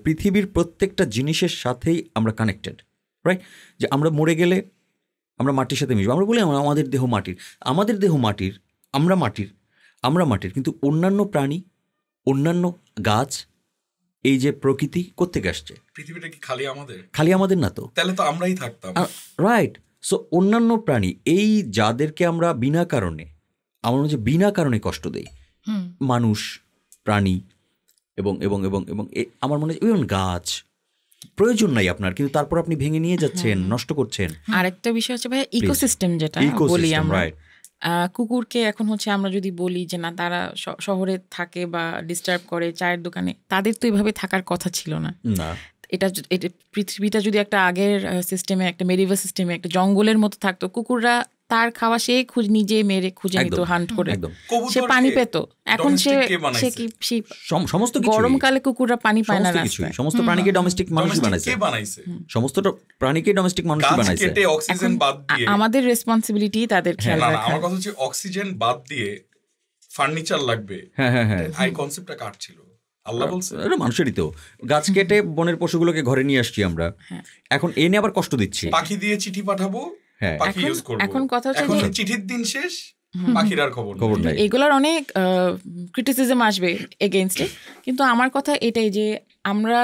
S2: পৃথিবীর প্রত্যেকটা জিনিসের সাথেই আমরা কানেক্টেড, রাইট? যে আমরা মরে গেলে আমরা মাটির সাথে মিশবো। আমরা বলি আমাদের দেহ মাটির, আমরা মাটির, কিন্তু অন্যান্য প্রাণী, অন্যান্য গাছ, এই যে প্রকৃতি কোত্থেকে আসছে?
S4: পৃথিবীটা কি খালি আমাদের
S2: না তো?
S4: তাহলে তো আমরাই থাকতাম,
S2: রাইট? সো অন্যান্য প্রাণী, এই যাদেরকে আমরা বিনা কারণে কষ্ট দেই, মানুষ, প্রাণী এবং এবং এবং এবং আমার মনে হয় ইভেন গাছ, প্রয়োজন নাই আপনার, কিন্তু তারপর আপনি ভেঙে নিয়ে যাচ্ছেন, নষ্ট করছেন।
S1: আরেকটা বিষয় হচ্ছে ভাই ইকোসিস্টেম, যেটা বলি আমরা কুকুরকে এখন হচ্ছে আমরা যদি বলি যে না তারা শহরে থাকে বা ডিস্টার্ব করে চায়ের দোকানে, তাদের তো এইভাবে থাকার কথা ছিল না। এটা পৃথিবীটা যদি একটা আগের সিস্টেমে, একটা মেডিভেল সিস্টেমে একটা জঙ্গলের মতো থাকতো, কুকুররা তার খাওয়া সে নিজে মেরে খুঁজে নিত, হান্ট করে, সে পানি পেত। এখন সে কি
S2: সমস্ত
S1: গরমকালে কুকুররা পানি পায় না রাস্তায়।
S2: সমস্ত প্রাণীকে ডোমেস্টিক মানুষই বানাইছে, সমস্ত প্রাণীকে ডোমেস্টিক মানুষই বানাইছে।
S4: অক্সিজেন বাদ দিয়ে
S1: আমাদের রেসপন্সিবিলিটি তাদের খেয়াল রাখা।
S4: আমার কথা হচ্ছে অক্সিজেন বাদ দিয়ে ফার্নিচার লাগবে, হ্যাঁ, এই কনসেপ্টটা কার ছিল? আল্লাহ বলছে,
S2: মানুষেরই তো। গাছ কেটে বনের পশুগুলোকে ঘরে নিয়ে আসছি আমরা, এখন এনে আবার কষ্ট দিচ্ছি।
S4: পাখি দিয়ে চিঠি পাঠাবো, পাখি ইউজ করব।
S1: এখন কথা হচ্ছে
S4: চিঠির দিন শেষ, পাখির আর খবর নাই।
S1: এগুলোর অনেক ক্রিটিসিজম আসবে এগেইনস্টে, কিন্তু আমার কথা এটাই যে আমরা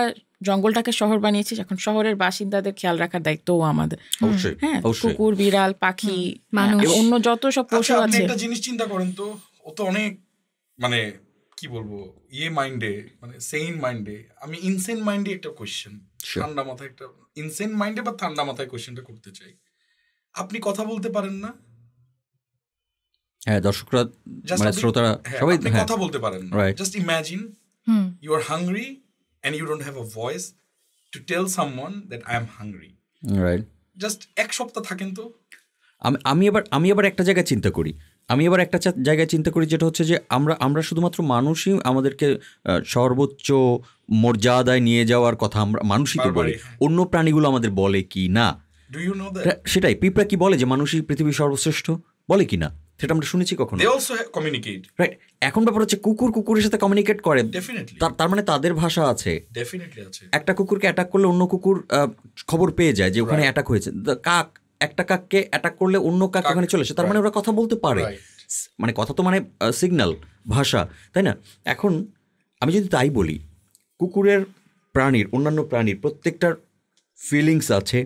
S1: জঙ্গলটাকে শহর বানিয়েছি, এখন শহরের বাসিন্দাদের খেয়াল রাখার দায়িত্বও আমাদের। হ্যাঁ, কুকুর, বিড়াল, পাখি, মানুষ, অন্য যত সব পশু আছে।
S4: একটা জিনিস চিন্তা করেন তো, ও তো অনেক মানে কি বলবো মাইন্ডে, মানে সেইন মাইন্ডে, আমি ইনসেন মাইন্ডে একটা কোয়েশ্চেন, ঠান্ডা মাথায় একটা ইনসেন মাইন্ডে বা ঠান্ডা মাথায় কোয়েশ্চেনটা করতে চাই। আপনি কথা বলতে পারেন না?
S2: হ্যাঁ, দর্শকরা মানে শ্রোতারা সবাই
S4: কথা বলতে পারেন না। Just imagine you are hungry and you don't have a voice to tell someone that I am hungry,
S2: right?
S4: Just এক সপ্তাহ থাকেন তো।
S2: আমি আবার একটা জায়গায় চিন্তা করি, যেটা হচ্ছে যে আমরা শুধুমাত্র মানুষই আমাদেরকে সর্বোচ্চ মর্যাদায় নিয়ে যাওয়ার কথা আমরা মানুষই তো বলি, অন্য প্রাণীগুলো আমাদের বলে কি না?
S4: Do you know that?
S2: সেটাই, পিঁপড়া কি বলে যে মানুষই পৃথিবীর সর্বশ্রেষ্ঠ, বলে কি না? সেটা আমরা শুনেছি কখনো?
S4: They also communicate,
S2: right? এখন ব্যাপার হচ্ছে কুকুরের সাথে কমিউনিকেট করে,
S4: ডেফিনেটলি।
S2: তার মানে তাদের ভাষা আছে,
S4: ডেফিনেটলি আছে।
S2: একটা কুকুরকে অ্যাটাক করলে অন্য কুকুর খবর পেয়ে যায় যে ওখানে অ্যাটাক হয়েছে। কাক, একটা কাককে অ্যাটাক করলে অন্য কাক ওখানে চলে আসে, তার মানে ওরা কথা বলতে পারে। মানে কথা তো মানে সিগন্যাল, ভাষা, তাই না? এখন আমি যদি তাই বলি, কুকুরের অন্যান্য প্রাণীর প্রত্যেকটার ফিলিংস আছে,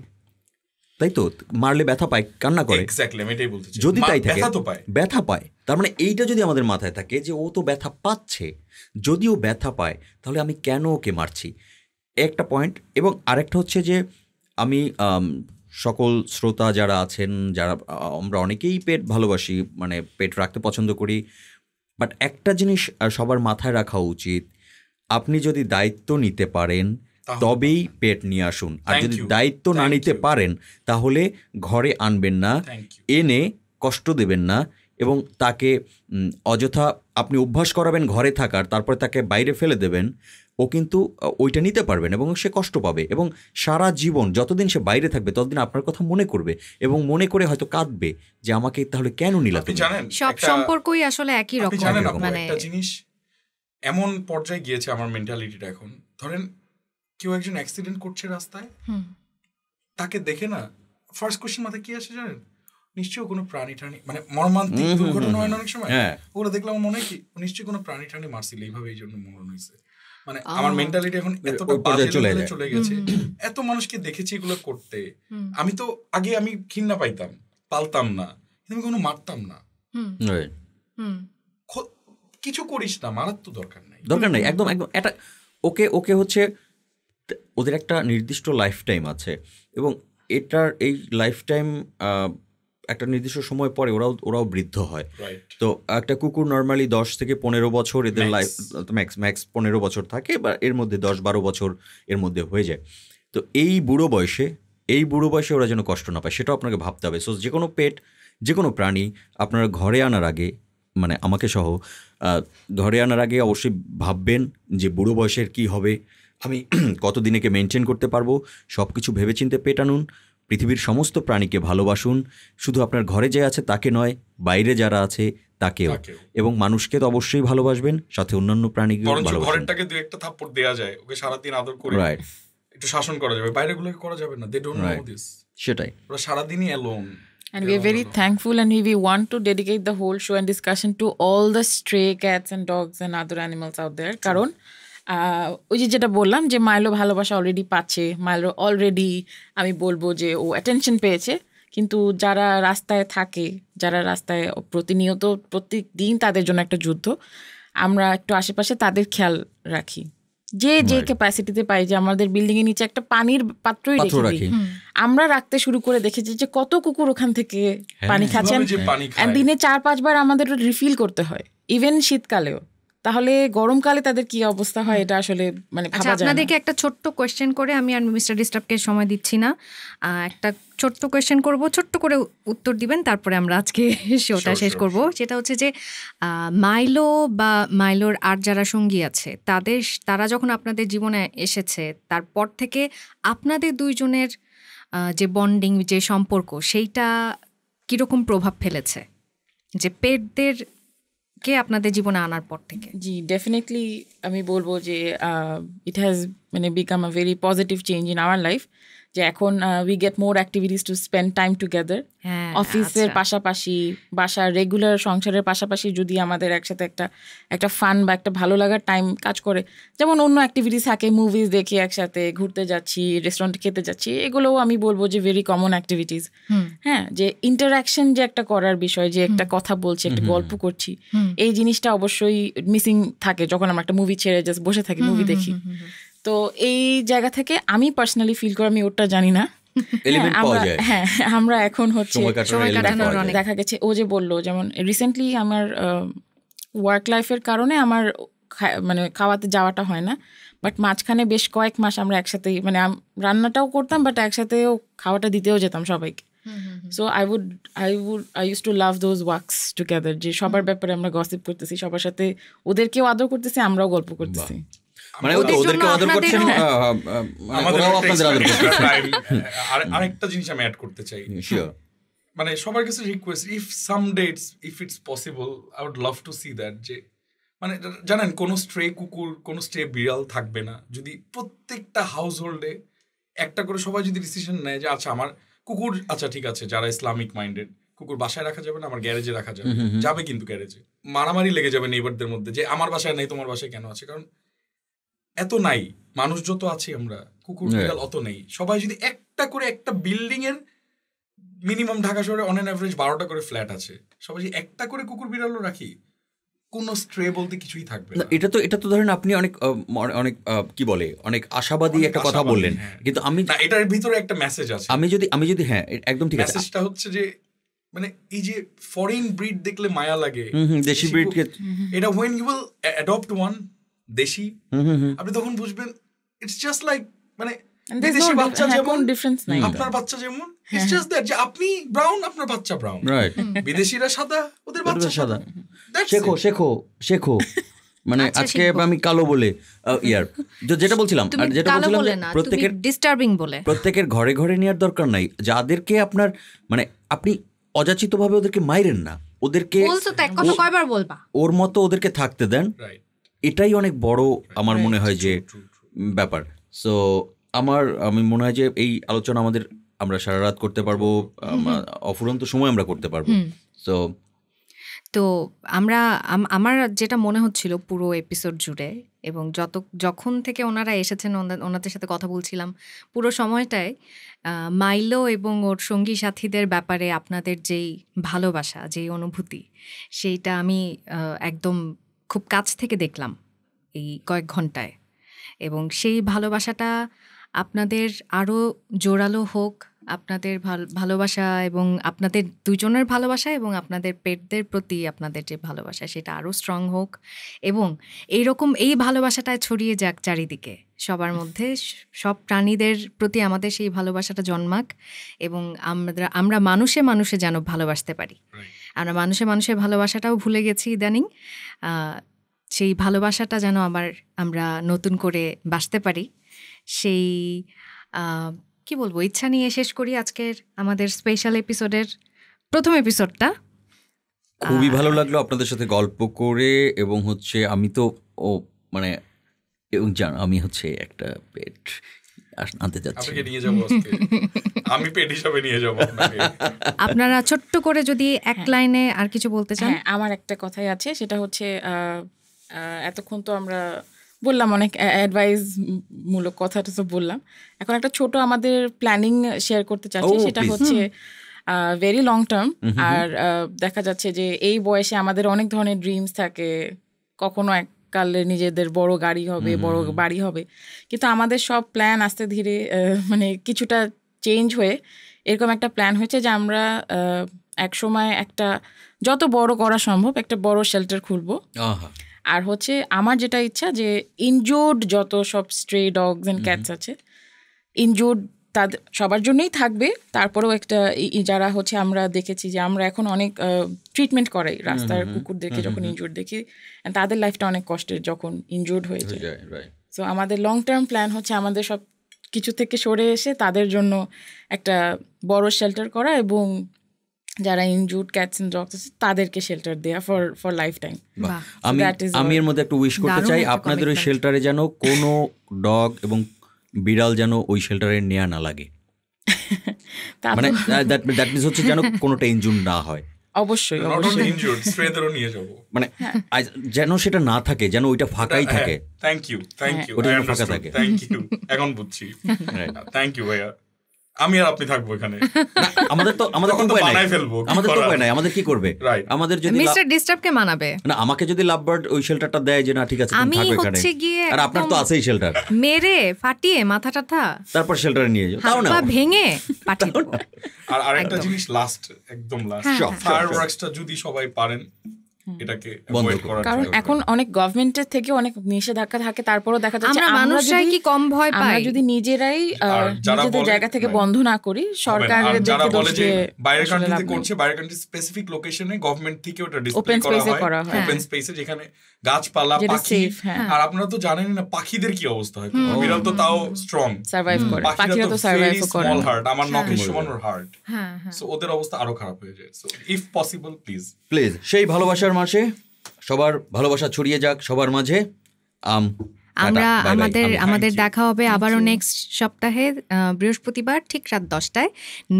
S2: তাই তো? মারলে ব্যথা পায়, কান্না করে, যদি তাই থাকে ব্যথা পায়, তার মানে এইটা যদি আমাদের মাথায় থাকে যে ও তো ব্যথা পাচ্ছে, যদিও ব্যথা পায় তাহলে আমি কেন ওকে মারছি, একটা পয়েন্ট। এবং আরেকটা হচ্ছে যে আমি সকল শ্রোতা যারা আছেন, যারা আমরা অনেকেই পেট ভালোবাসি, মানে পেট রাখতে পছন্দ করি, বাট একটা জিনিস সবার মাথায় রাখা উচিত, আপনি যদি দায়িত্ব নিতে পারেন তবেই পেট নিয়ে আসুন, আর যদি দায়িত্ব না নিতে পারেন তাহলে ঘরে আনবেন না, এনে কষ্ট দেবেন না, এবং তাকে অযথা আপনি অভ্যাস করাবেন ঘরে থাকার, তারপরে তাকে বাইরে ফেলে দেবেন, ও কিন্তু ওইটা নিতে পারবেন এবং সে কষ্ট পাবে এবং সারা জীবন যতদিন সে বাইরে থাকবে ততদিন আপনার কথা মনে করবে এবং মনে করে হয়তো কাঁদবে যে আমাকে তাহলে কেন নিলা
S4: আপনি
S2: তুমি?
S4: জানেন
S3: সব সম্পর্কই আসলে একই
S4: আপনি
S3: রকম।
S4: জানেন আপু,
S3: মানে
S4: একটা জিনিস এমন পর্যায়ে গিয়েছে আমার মেন্টালিটিটা এখন, ধরেন কেউ একজন অ্যাক্সিডেন্ট করছে রাস্তায়, তাকে দেখে না ফার্স্ট কোশ্চেন মাথায় কি আসে জানেন? নিশ্চয়ই কোনো প্রাণী টাণী, মানে মর্মান্তিক দুর্ঘটনা হয় না অনেক সময়, ওগুলো দেখলে আমার মনে হয় কি নিশ্চয়ই কোনো প্রাণী টাণী মারছিল, এইভাবে এই জন্য মরণ হয়েছে। মানে আমার মেন্টালিটি এখন এতটা বাজে চলে গেছে। এত মানুষকে দেখেছি এগুলো করতে, আমি তো আগে আমি ঘৃণা পাইতাম, পালতাম না, কিন্তু আমি কোনো মারতাম না। কিছু করিস না, মারার তো দরকার নাই,
S2: একদম একদম। এটা ওকে হচ্ছে ওদের একটা নির্দিষ্ট লাইফ টাইম আছে এবং এটার এই লাইফ টাইম একটা নির্দিষ্ট সময় পরে ওরাও বৃদ্ধ হয়। তো একটা কুকুর নর্মালি 10 থেকে 15 বছর এদের লাইফ, ম্যাক্স 15 বছর থাকে, বা এর মধ্যে 10-12 বছর এর মধ্যে হয়ে যায়। তো এই বুড়ো বয়সে ওরা যেন কষ্ট না পায় সেটাও আপনাকে ভাবতে হবে। সো যে কোনো পেট, যে কোনো প্রাণী আপনারা ঘরে আনার আগে, মানে আমাকে সহ ঘরে আনার আগে অবশ্যই ভাববেন যে বুড়ো বয়সের কি হবে, আমি কতদিন একে মেনটেন করতে পারবো, সব কিছু ভেবেচিন্তে পেট আনুন। পৃথিবীর সমস্ত প্রাণীকে ভালোবাসুন, শুধু আপনার ঘরে যে আছে তাকে নয়, বাইরে যারা আছে তাকেও, এবং মানুষকে তো অবশ্যই ভালোবাসবেন, সাথে অন্যান্য প্রাণীকে ভালোবাসবেন।
S4: ঘরেরটাকে দুই একটা থাপ্পড় দেয়া যায়, ওকে সারাদিন আদর করে একটু শাসন করা যাবে, বাইরেগুলোকে করা যাবে না। They don't know this.
S2: সেটাই,
S4: ওরা সারাদিনই alone.
S1: And we are very thankful, and we want to dedicate the whole show and discussion to all the stray cats and dogs and other animals out there. কারণ ওই যেটা বললাম যে মাইলো ভালোবাসা already পাচ্ছে, মাইলো অলরেডি আমি বলবো যে ও অ্যাটেনশন পেয়েছে, কিন্তু যারা রাস্তায় থাকে, যারা রাস্তায় প্রতিনিয়ত প্রত্যেক দিন তাদের জন্য একটা যুদ্ধ, আমরা একটু আশেপাশে তাদের খেয়াল রাখি, যে ক্যাপাসিটিতে পাই। যে আমাদের বিল্ডিং এর নিচে একটা পানির পাত্রই রেখে আমরা রাখতে শুরু করে দেখেছি যে কত কুকুর ওখান থেকে পানি খাচ্ছেন, দিনে 4-5 বার আমাদের রিফিল করতে হয়, ইভেন শীতকালেও। তাহলে গরমকালে তাদের কি অবস্থা হয় এটা আসলে মানে ভাবা যায় না।
S3: আপনাদেরকে একটা ছোট্ট কোয়েশ্চেন করে, আমি আর মিস্টার ডিস্টার্বকে সময় দিচ্ছি না, একটা ছোট্ট কোয়েশ্চেন করব, ছোট্ট করে উত্তর দিবেন, তারপরে আমরা আজকে শোটা শেষ করব। সেটা হচ্ছে যে মাইলো বা মাইলোর আর যারা সঙ্গী আছে তারা যখন আপনাদের জীবনে এসেছে, তারপর থেকে আপনাদের দুইজনের যে বন্ডিং, যে সম্পর্ক, সেইটা কিরকম প্রভাব ফেলেছে যে পেটদের কে আপনাদের জীবনে আনার পর থেকে?
S1: জি, ডেফিনেটলি আমি বলবো যে ইট হ্যাজ মানে become a very positive change in our life, যে এখন we get more activities to spend time together. অফিসের পাশাপাশি, বাসার রেগুলার সংসারের পাশাপাশি যদি আমাদের একসাথে একটা ফান বা একটা ভালো লাগার টাইম কাজ করে, যেমন অন্য অ্যাক্টিভিটিস থাকে, মুভিজ দেখি একসাথে, ঘুরতে যাচ্ছি, রেস্টুরেন্টে খেতে যাচ্ছি, এগুলোও আমি বলবো যে ভেরি কমন অ্যাক্টিভিটিস। হ্যাঁ, যে ইন্টারাকশন, যে একটা করার বিষয়, যে একটা কথা বলছি, একটা গল্প করছি, এই জিনিসটা অবশ্যই মিসিং থাকে যখন আমরা একটা মুভি ছেড়ে জাস্ট বসে থাকি, মুভি দেখি। তো এই জায়গা থেকে আমি পার্সোনালি ফিল করি, আমি ওটা জানি না, হ্যাঁ আমরা এখন হচ্ছে দেখা গেছে ও যে বললো, যেমন রিসেন্টলি আমার ওয়ার্ক লাইফের কারণে আমার মানে খাওয়াতে যাওয়াটা হয় না, বাট মাঝখানে বেশ কয়েক মাস আমরা একসাথেই, মানে রান্নাটাও করতাম, বাট একসাথেও খাওয়াটা দিতেও যেতাম সবাইকে। So I used to love those walks together, যে সবার ব্যাপারে আমরা গসিপ করতেছি, সবার সাথে ওদেরকেও আদর করতেছি, আমরাও গল্প করতেছি।
S2: মানে ওদেরকে আদর করছেন, আমরাও আপনাদের আদর করছি।
S4: আরেকটা জিনিস আমি অ্যাড করতে চাই, মানে সবার কাছে request, if some dates if it's possible, I would love to see that, যে মানে জানেন কোনো স্ট্রে কুকুর, কোনো স্ট্রে বিড়াল থাকবে না, যদি প্রত্যেকটা হাউস হোল্ডে একটা করে সবাই যদি ডিসিশন নেয় যে আচ্ছা আমার কুকুর, আচ্ছা ঠিক আছে, যারা ইসলামিক মাইন্ডেড, কুকুর বাসায় রাখা যাবে না, আমার গ্যারেজে রাখা যাবে, যাবে কিন্তু গ্যারেজে মারামারি লেগে যাবে নেইবারদের মধ্যে, যে আমার বাসায় নেই, তোমার বাসায় কেন আছে, কারণ এত নাই, মানুষ যত আছি আমরা, কুকুর বিড়াল অত নেই। সবাই যদি একটা করে, একটা বিল্ডিং এর মিনিমাম ঢাকা শহরে অন এন অ্যাভারেজ 12টা করে ফ্ল্যাট আছে, সবাই যদি একটা করে কুকুর বিড়ালও রাখি, কোনো স্ট্রে বলতে কিছুই থাকবে না।
S2: এটা তো ধরেন আপনি অনেক কি বলে, অনেক আশাবাদী একটা কথা বললেন, কিন্তু আমি
S4: এটার ভিতরে একটা মেসেজ আছে।
S2: আমি যদি হ্যাঁ একদম ঠিক আছে,
S4: মেসেজটা হচ্ছে যে মানে এই যে ফরেন ব্রিড দেখলে মায়া লাগে,
S2: দেশি ব্রিডকে,
S4: এটা when you will adopt one দেশি, আপনি তখন বুঝবেন ইটস জাস্ট লাইক, মানে বিদেশি বাচ্চা যেমন
S1: ডিফারেন্স নাই
S4: আপনার বাচ্চা যেমন, ইটস জাস্ট দ্যাট যে আপনি ব্রাউন, আপনার বাচ্চা ব্রাউন,
S2: রাইট,
S4: বিদেশিরা সাদা, ওদের বাচ্চা সাদা।
S2: শেখো শেখো শেখো, মানে আজকে আমি কালো বলে ইয়ার যেটা বলছিলাম, আর যেটা বলছিলাম প্রত্যেকের
S3: ডিস্টার্বিং বলে
S2: প্রত্যেকের ঘরে ঘরে নেওয়ার দরকার নাই, যাদেরকে আপনার মানে আপনি অযাচিত ভাবে ওদেরকে মাইরেন না, ওদেরকে
S3: কয়বার বলবা,
S2: ওর মতো ওদেরকে থাকতে দেন, এটাই অনেক বড় আমার মনে হয় যে ব্যাপার। সো আমি মনে হয় যে এই আলোচনা আমরা সারা রাত করতে পারবো, অফুরন্ত সময় আমরা করতে পারবো। সো
S3: তো আমার যেটা মনে হচ্ছিল পুরো এপিসোড জুড়ে, এবং যখন থেকে ওনারা এসেছেন ওনাদের সাথে কথা বলছিলাম পুরো সময়টায়, মাইলো এবং ওর সঙ্গী সাথীদের ব্যাপারে আপনাদের যেই ভালোবাসা, যেই অনুভূতি, সেইটা আমি একদম খুব কাছ থেকে দেখলাম এই কয়েক ঘন্টায়। এবং সেই ভালোবাসাটা আপনাদের আরও জোরালো হোক, আপনাদের ভালোবাসা এবং আপনাদের দুজনের ভালোবাসা এবং আপনাদের পেটদের প্রতি আপনাদের যে ভালোবাসা সেটা আরও স্ট্রং হোক, এবং এই ভালোবাসাটা ছড়িয়ে যাক চারিদিকে সবার মধ্যে, সব প্রাণীদের প্রতি আমাদের সেই ভালোবাসাটা জন্মাক, এবং আমরা মানুষে মানুষে যেন ভালোবাসতে পারি। আমরা মানুষে ভালোবাসাটাও ভুলে গেছি ইদানিং, সেই ভালোবাসাটা যেন আমরা নতুন করে বাসতে পারি, সেই কি বলবো ইচ্ছা নিয়ে শেষ করি আজকের আমাদের স্পেশাল এপিসোডের প্রথম এপিসোডটা।
S2: খুবই ভালো লাগলো আপনাদের সাথে গল্প করে, এবং আমি তো মানে আমি একটা পেট আনতে যাচ্ছি,
S4: আমি পেট হিসাবে নিয়ে যাব।
S3: আপনারা ছোট্ট করে যদি এক লাইনে আর কিছু বলতে চান।
S1: আমার একটা কথাই আছে, সেটা হচ্ছে এতক্ষণ তো আমরা বললাম অনেক অ্যাডভাইস মূলক কথাটা তো বললাম, এখন একটা ছোট আমাদের প্ল্যানিং শেয়ার করতে চাচ্ছি, সেটা হচ্ছে ভেরি লং টার্ম। আর দেখা যাচ্ছে যে এই বয়সে আমাদের অনেক ধরনের ড্রিমস থাকে, কখনো এককালে নিজেদের বড় গাড়ি হবে, বড় বাড়ি হবে, কিন্তু আমাদের সব প্ল্যান আস্তে ধীরে মানে কিছুটা চেঞ্জ হয়ে এরকম একটা প্ল্যান হয়েছে যে আমরা এক সময় একটা যত বড় করা সম্ভব একটা বড় শেল্টার খুলবো। আর আমার যেটা ইচ্ছা যে ইনজুর্ড যত সব স্ট্রে ডগস অ্যান্ড ক্যাটস আছে, ইনজুর্ড তাদের সবার জন্যই থাকবে, তারপরেও একটা যারা আমরা দেখেছি যে আমরা এখন অনেক ট্রিটমেন্ট করাই রাস্তার কুকুরদেরকে, যখন ইনজুর্ড দেখি তাদের লাইফটা অনেক কষ্টের যখন ইনজুর্ড হয়ে যায়। সো আমাদের লং টার্ম প্ল্যান আমাদের সব কিছু থেকে সরে এসে তাদের জন্য একটা বড় শেল্টার করা, এবং যারা ইনজুর্ড ক্যাটস এন্ড ডগস আছে তাদেরকে শেল্টার দেয়া ফর লাইফ টাইম।
S2: আমি এর মধ্যে একটা উইশ করতে চাই, আপনাদের ওই শেল্টারে যেন কোনো ডগ এবং বিড়াল যেন ওই শেল্টারে নেওয়া না লাগে, মানে দ্যাট মিন্স যেন কোনোটা ইনজুর্ড না হয়।
S1: অবশ্যই
S2: মানে যেন সেটা না থাকে, যেন ওইটা ফাঁকাই থাকে।
S4: থ্যাংক ইউ
S2: ফাঁকা থাকে।
S4: এখন বুঝছি। থ্যাংক ইউ ভাইয়া। আমি আর আপনি থাকবো এখানে,
S2: আমাদের তো বানাই ফেলবো, আমাদের তো উপায় নাই, আমাদের কি করবে? আমাদের যদি
S3: মিস্টার ডিস্টার্বকে মানাবে
S2: না, আমাকে যদি লাভ বার্ড ওই শেল্টারটা দেয় যে না ঠিক আছে তুমি থাকো এখানে, আর আপনার তো আছেই শেল্টার,
S3: মেরে ফাটিয়ে মাথা টাথা
S2: তারপর শেল্টারে নিয়ে যাও, তাও না
S3: ভেঙে পাঠিয়ে দেব।
S4: আর আরেকটা জিনিস একদম লাস্ট, ফায়ারওয়ার্কসটা যদি সবাই পারেন এটাকে অ্যাভয়েড করার,
S1: কারণ এখন অনেক গভর্নমেন্টের থেকে অনেক নিষেধাজ্ঞা থাকে, তারপরও দেখা যাচ্ছে
S3: আমরা কি কম ভয় পাই,
S1: আমরা যদি নিজেরাই নিজেদের জায়গা থেকে বন্ধ না করি, সরকারের
S4: যারা বলে যে বাইরের কান্ট্রিতে করছে, বাইরের কান্ট্রি স্পেসিফিক লোকেশনে গভর্নমেন্ট থেকে ওটা ডিসপ্লে করা হয় ওপেন স্পেসে, যেখানে গাছপালা পাখি, আর আপনারা তো জানেনই না পাখিদের কি অবস্থা হয়, বিড়াল তো তাও স্ট্রং
S1: সার্ভাইভ করে, পাখিরা তো সার্ভাইভ করে,
S4: স্মল হার্ট, আমার নখের সমান ওর হার্ট, সো ওদের অবস্থা আরো খারাপ হয়ে যায়। সো ইফ পসিবল প্লিজ
S2: সেই ভালোবাসার মাসে সবার ভালোবাসা ছড়িয়ে যাক সবার মাঝে।
S3: আমরা আমাদের দেখা হবে আবারও নেক্সট সপ্তাহে বৃহস্পতিবার ঠিক রাত 10টায়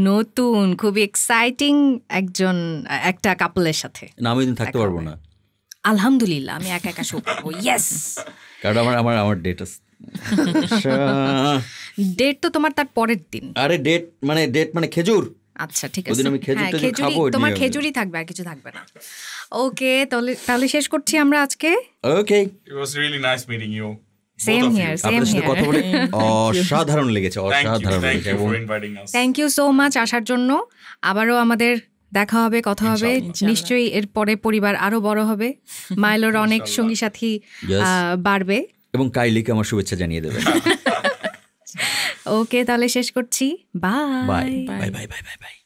S3: নতুন খুবই এক্সাইটিং একটা কাপলের সাথে।
S2: না আমি থাকতে পারবো না,
S3: আলহামদুলিল্লাহ আমি একা একা শো করবো। ইয়েস,
S2: কারণ আমার ডেট আছে।
S3: ডেট তো তোমার তার পরের দিন।
S2: আরে ডেট মানে খেজুর।
S3: আচ্ছা ঠিক আছে,
S2: তোমার
S3: খেজুরই থাকবে আর কিছু থাকবে না। ওকে, তাহলে শেষ করছি আমরা আজকে।
S2: Okay,
S4: it was really nice meeting you.
S3: Same here.
S2: কথা বলে অসাধারণ লেগেছে, অসাধারণ লেগেছে।
S3: থ্যাংক ইউ সো মাচ আসার জন্য। আবারও আমাদের দেখা হবে, কথা হবে নিশ্চয়ই। এর পরে পরিবার আরো বড় হবে, মাইলোর অনেক সঙ্গী সাথী বাড়বে,
S2: এবং কাইলিকে আমার শুভেচ্ছা জানিয়ে দেবে।
S3: ওকে, তাহলে শেষ করছি।
S2: Bye
S3: bye.
S2: Bye bye bye bye bye.